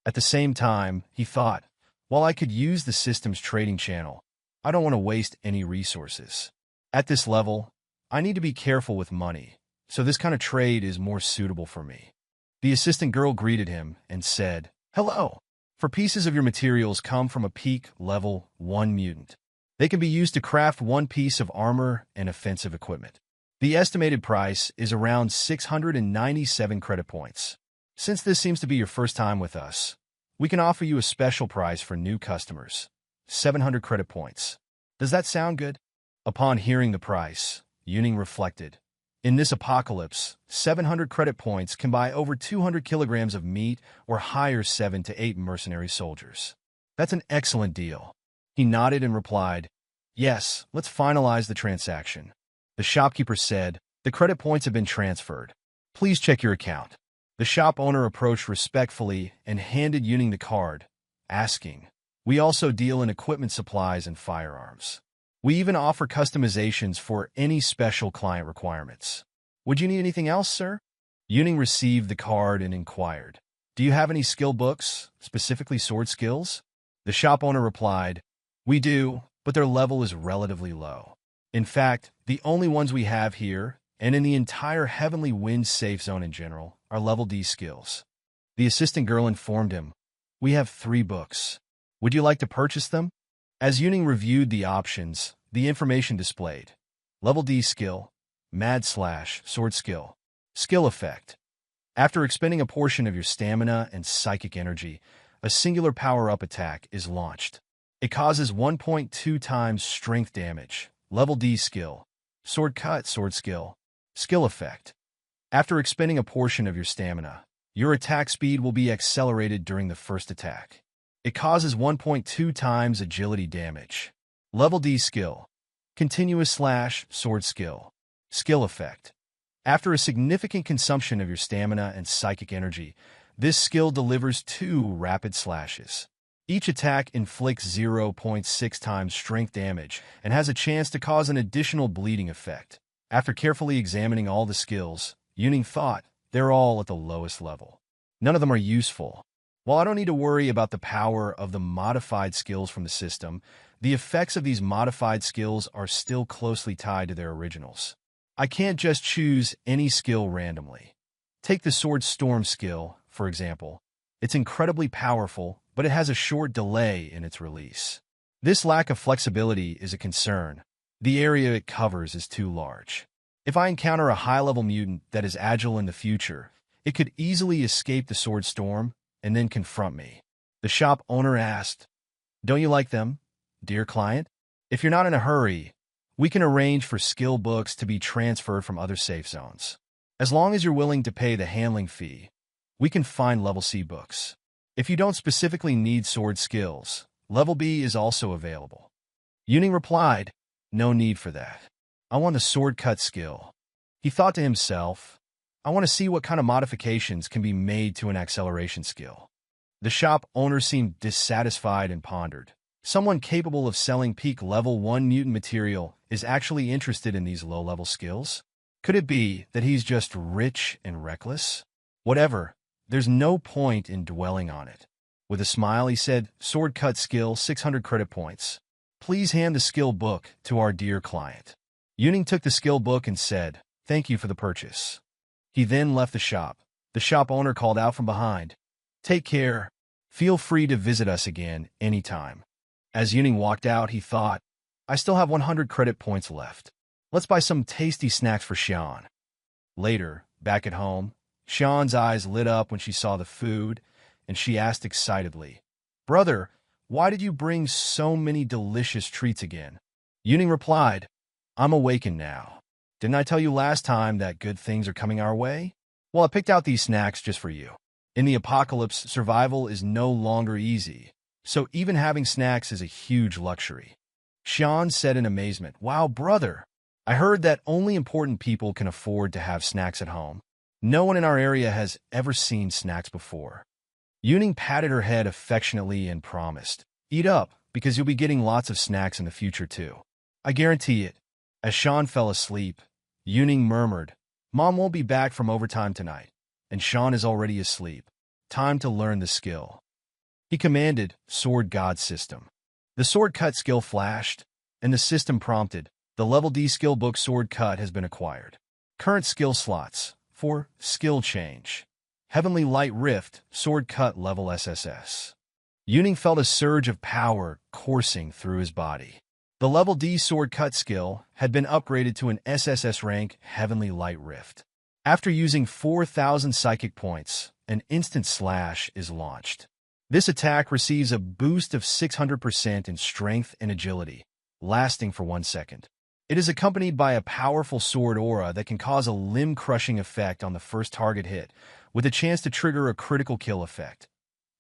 At the same time, he thought, while I could use the system's trading channel, I don't want to waste any resources. At this level, I need to be careful with money, so this kind of trade is more suitable for me. The assistant girl greeted him and said, "Hello. For pieces of your materials come from a peak level 1 mutant. They can be used to craft 1 piece of armor and offensive equipment. The estimated price is around 697 credit points. Since this seems to be your first time with us, we can offer you a special price for new customers, 700 credit points. Does that sound good?" Upon hearing the price, Yuning reflected. In this apocalypse, 700 credit points can buy over 200 kilograms of meat or hire 7 to 8 mercenary soldiers. That's an excellent deal. He nodded and replied, "Yes, let's finalize the transaction." The shopkeeper said, "The credit points have been transferred. Please check your account." The shop owner approached respectfully and handed Yuning the card, asking, "We also deal in equipment supplies and firearms. We even offer customizations for any special client requirements. Would you need anything else, sir?" Yuning received the card and inquired, "Do you have any skill books, specifically sword skills?" The shop owner replied, "We do, but their level is relatively low. In fact, the only ones we have here, and in the entire Heavenly Wind safe zone in general, are level D skills." The assistant girl informed him, "We have 3 books. Would you like to purchase them?" As Yuning reviewed the options, the information displayed: Level D skill, Mad Slash, sword skill. Skill effect. After expending a portion of your stamina and psychic energy, a singular power-up attack is launched. It causes 1.2 times strength damage. Level D skill, Sword Cut, sword skill. Skill effect. After expending a portion of your stamina, your attack speed will be accelerated during the first attack. It causes 1.2 times agility damage. Level D skill, Continuous Slash, sword skill. Skill effect. After a significant consumption of your stamina and psychic energy, this skill delivers 2 rapid slashes. Each attack inflicts 0.6 times strength damage and has a chance to cause an additional bleeding effect. After carefully examining all the skills, Yuning thought they're all at the lowest level. None of them are useful. While I don't need to worry about the power of the modified skills from the system, the effects of these modified skills are still closely tied to their originals. I can't just choose any skill randomly. Take the Sword Storm skill, for example. It's incredibly powerful, but it has a short delay in its release. This lack of flexibility is a concern. The area it covers is too large. If I encounter a high-level mutant that is agile in the future, it could easily escape the Sword Storm and then confront me. The shop owner asked, "Don't you like them, dear client? If you're not in a hurry, we can arrange for skill books to be transferred from other safe zones. As long as you're willing to pay the handling fee, we can find level C books. If you don't specifically need sword skills, level B is also available." Yuning replied, "No need for that. I want a sword cut skill." He thought to himself, "I want to see what kind of modifications can be made to an acceleration skill." The shop owner seemed dissatisfied and pondered. Someone capable of selling peak level 1 mutant material is actually interested in these low-level skills? Could it be that he's just rich and reckless? Whatever, there's no point in dwelling on it. With a smile, he said, "Sword cut skill, 600 credit points. Please hand the skill book to our dear client." Yuning took the skill book and said, "Thank you for the purchase." He then left the shop. The shop owner called out from behind, "Take care. Feel free to visit us again anytime." As Yuning walked out, he thought, "I still have 100 credit points left. Let's buy some tasty snacks for Xian." Later, back at home, Xian's eyes lit up when she saw the food, and she asked excitedly, "Brother, why did you bring so many delicious treats again?" Yuning replied, "I'm awakened now. Didn't I tell you last time that good things are coming our way? Well, I picked out these snacks just for you. In the apocalypse, survival is no longer easy, so even having snacks is a huge luxury." Xian said in amazement, "Wow, brother! I heard that only important people can afford to have snacks at home. No one in our area has ever seen snacks before." Yuning patted her head affectionately and promised, "Eat up, because you'll be getting lots of snacks in the future too. I guarantee it." As Xian fell asleep, Yuning murmured, "Mom won't be back from overtime tonight, and Xian is already asleep. Time to learn the skill." He commanded, "Sword God System." The sword cut skill flashed, and the system prompted, "The level D skill book Sword Cut has been acquired. Current skill slots for skill change. Heavenly Light Rift, Sword Cut level SSS." Yuning felt a surge of power coursing through his body. The level D Sword Cut skill had been upgraded to an SSS rank Heavenly Light Rift. After using 4,000 psychic points, an instant slash is launched. This attack receives a boost of 600% in strength and agility, lasting for 1 second. It is accompanied by a powerful sword aura that can cause a limb-crushing effect on the first target hit, with a chance to trigger a critical kill effect.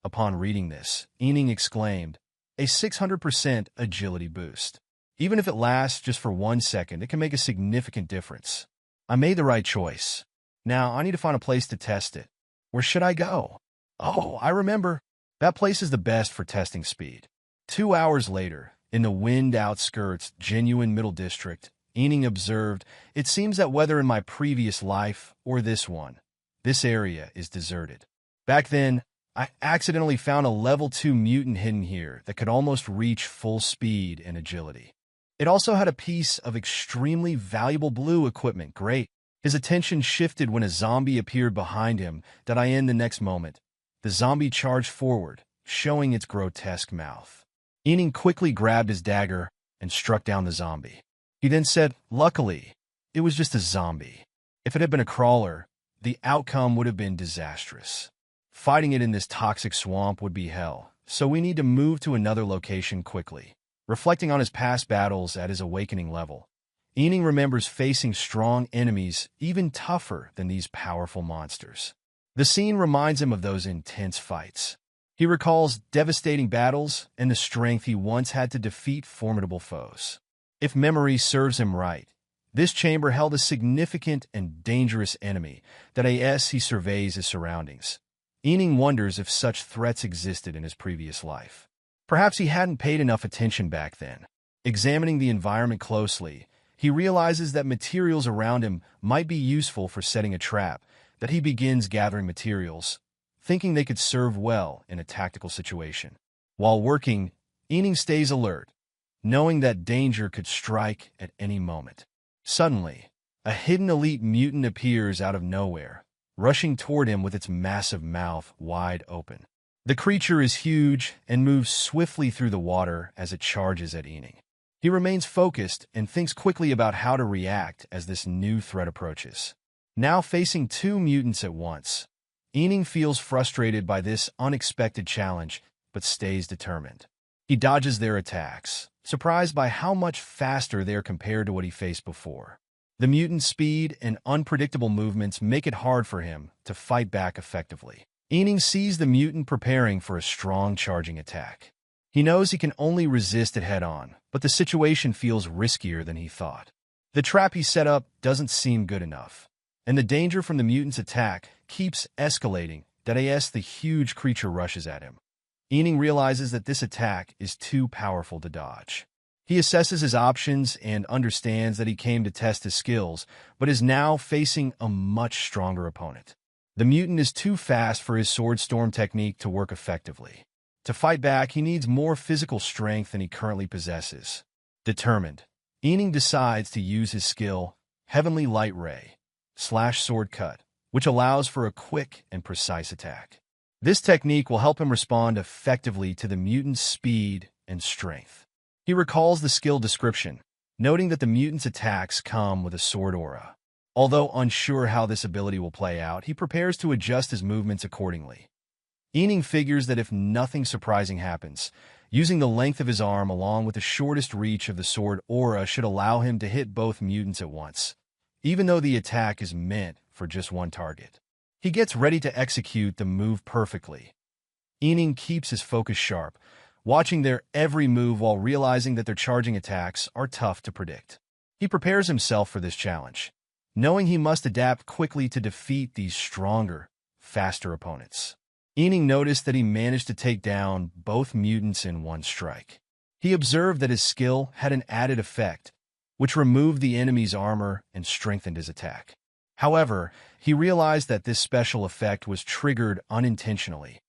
Upon reading this, Ening exclaimed, "A 600% agility boost. Even if it lasts just for 1 second, it can make a significant difference. I made the right choice. Now I need to find a place to test it. Where should I go? Oh, I remember. That place is the best for testing speed." 2 hours later, in the wind outskirts Genuine Middle District, Ening observed, "It seems that whether in my previous life or this one, this area is deserted. Back then, I accidentally found a level 2 mutant hidden here that could almost reach full speed and agility. It also had a piece of extremely valuable blue equipment. Great." His attention shifted when a zombie appeared behind him. In the next moment, the zombie charged forward, showing its grotesque mouth. Ening quickly grabbed his dagger and struck down the zombie. He then said, "Luckily, it was just a zombie. If it had been a crawler, the outcome would have been disastrous. Fighting it in this toxic swamp would be hell, so we need to move to another location quickly." Reflecting on his past battles at his awakening level, Ening remembers facing strong enemies even tougher than these powerful monsters. The scene reminds him of those intense fights. He recalls devastating battles and the strength he once had to defeat formidable foes. If memory serves him right, this chamber held a significant and dangerous enemy that as he surveys his surroundings, Ening wonders if such threats existed in his previous life. Perhaps he hadn't paid enough attention back then. Examining the environment closely, he realizes that materials around him might be useful for setting a trap, that he begins gathering materials, thinking they could serve well in a tactical situation. While working, Ening stays alert, knowing that danger could strike at any moment. Suddenly, a hidden elite mutant appears out of nowhere, rushing toward him with its massive mouth wide open. The creature is huge and moves swiftly through the water as it charges at Ening. He remains focused and thinks quickly about how to react as this new threat approaches. Now facing two mutants at once, Ening feels frustrated by this unexpected challenge, but stays determined. He dodges their attacks, surprised by how much faster they are compared to what he faced before. The mutant's speed and unpredictable movements make it hard for him to fight back effectively. Ening sees the mutant preparing for a strong charging attack. He knows he can only resist it head-on, but the situation feels riskier than he thought. The trap he set up doesn't seem good enough, and the danger from the mutant's attack keeps escalating as the huge creature rushes at him. Ening realizes that this attack is too powerful to dodge. He assesses his options and understands that he came to test his skills, but is now facing a much stronger opponent. The mutant is too fast for his Sword Storm technique to work effectively. To fight back, he needs more physical strength than he currently possesses. Determined, Ening decides to use his skill, Heavenly Light Ray / Sword Cut, which allows for a quick and precise attack. This technique will help him respond effectively to the mutant's speed and strength. He recalls the skill description, noting that the mutant's attacks come with a sword aura. Although unsure how this ability will play out, he prepares to adjust his movements accordingly. Ening figures that if nothing surprising happens, using the length of his arm along with the shortest reach of the sword aura should allow him to hit both mutants at once, even though the attack is meant for just one target. He gets ready to execute the move perfectly. Ening keeps his focus sharp, watching their every move while realizing that their charging attacks are tough to predict. He prepares himself for this challenge, knowing he must adapt quickly to defeat these stronger, faster opponents. Ening noticed that he managed to take down both mutants in one strike. He observed that his skill had an added effect, which removed the enemy's armor and strengthened his attack. However, he realized that this special effect was triggered unintentionally.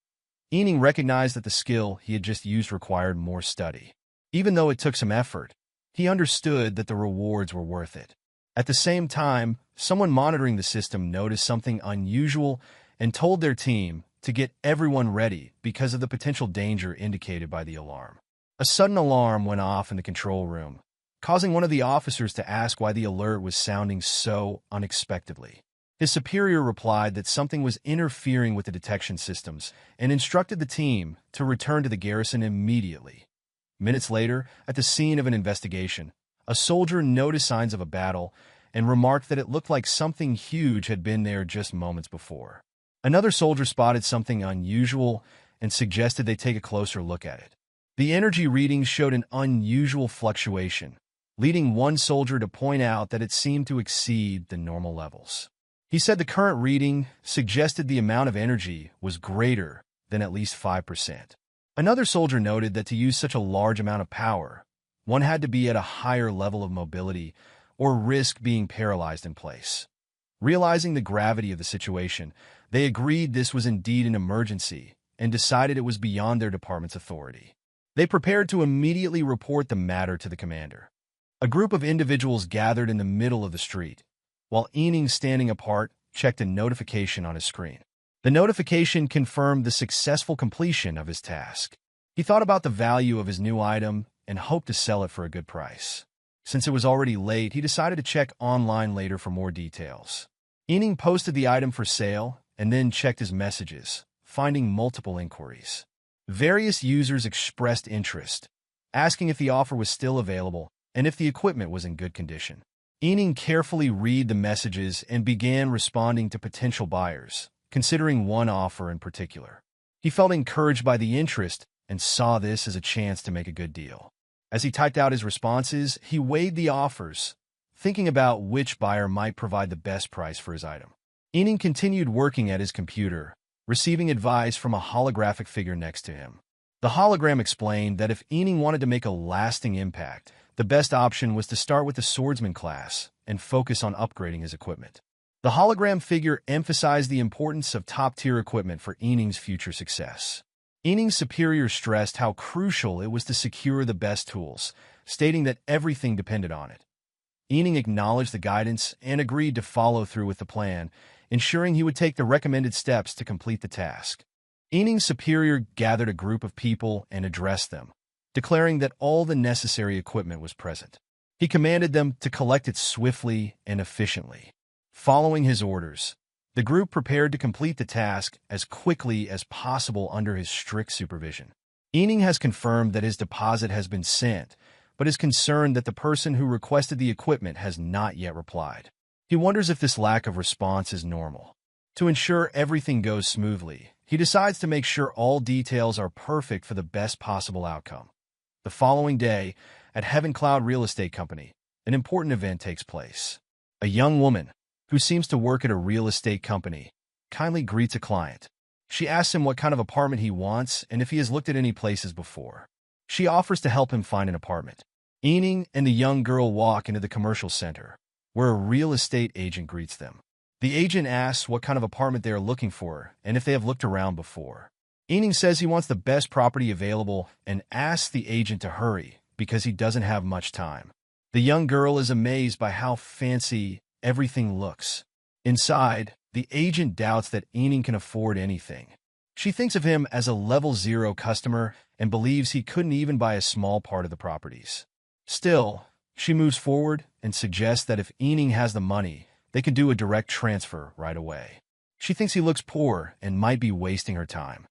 Ening recognized that the skill he had just used required more study. Even though it took some effort, he understood that the rewards were worth it. At the same time, someone monitoring the system noticed something unusual and told their team to get everyone ready because of the potential danger indicated by the alarm. A sudden alarm went off in the control room, causing one of the officers to ask why the alert was sounding so unexpectedly. His superior replied that something was interfering with the detection systems and instructed the team to return to the garrison immediately. Minutes later, at the scene of an investigation, a soldier noticed signs of a battle and remarked that it looked like something huge had been there just moments before. Another soldier spotted something unusual and suggested they take a closer look at it. The energy readings showed an unusual fluctuation, leading one soldier to point out that it seemed to exceed the normal levels. He said the current reading suggested the amount of energy was greater than at least 5%. Another soldier noted that to use such a large amount of power, one had to be at a higher level of mobility or risk being paralyzed in place. Realizing the gravity of the situation, they agreed this was indeed an emergency and decided it was beyond their department's authority. They prepared to immediately report the matter to the commander. A group of individuals gathered in the middle of the street, while Ening, standing apart, checked a notification on his screen. The notification confirmed the successful completion of his task. He thought about the value of his new item and hoped to sell it for a good price. Since it was already late, he decided to check online later for more details. Ening posted the item for sale and then checked his messages, finding multiple inquiries. Various users expressed interest, asking if the offer was still available and if the equipment was in good condition. Ening carefully read the messages and began responding to potential buyers, considering one offer in particular. He felt encouraged by the interest and saw this as a chance to make a good deal. As he typed out his responses, he weighed the offers, thinking about which buyer might provide the best price for his item. Ening continued working at his computer, receiving advice from a holographic figure next to him. The hologram explained that if Ening wanted to make a lasting impact, the best option was to start with the Swordsman class and focus on upgrading his equipment. The hologram figure emphasized the importance of top-tier equipment for Ening's future success. Ening's superior stressed how crucial it was to secure the best tools, stating that everything depended on it. Ening acknowledged the guidance and agreed to follow through with the plan, ensuring he would take the recommended steps to complete the task. Ening's superior gathered a group of people and addressed them, declaring that all the necessary equipment was present. He commanded them to collect it swiftly and efficiently. Following his orders, the group prepared to complete the task as quickly as possible under his strict supervision. Ening has confirmed that his deposit has been sent, but is concerned that the person who requested the equipment has not yet replied. He wonders if this lack of response is normal. To ensure everything goes smoothly, he decides to make sure all details are perfect for the best possible outcome. The following day, at Heaven Cloud Real Estate Company, an important event takes place. A young woman, who seems to work at a real estate company, kindly greets a client. She asks him what kind of apartment he wants and if he has looked at any places before. She offers to help him find an apartment. Ening and the young girl walk into the commercial center, where a real estate agent greets them. The agent asks what kind of apartment they are looking for and if they have looked around before. Ening says he wants the best property available and asks the agent to hurry because he doesn't have much time. The young girl is amazed by how fancy everything looks. Inside, the agent doubts that Ening can afford anything. She thinks of him as a level 0 customer and believes he couldn't even buy a small part of the properties. Still, she moves forward and suggests that if Ening has the money, they can do a direct transfer right away. She thinks he looks poor and might be wasting her time.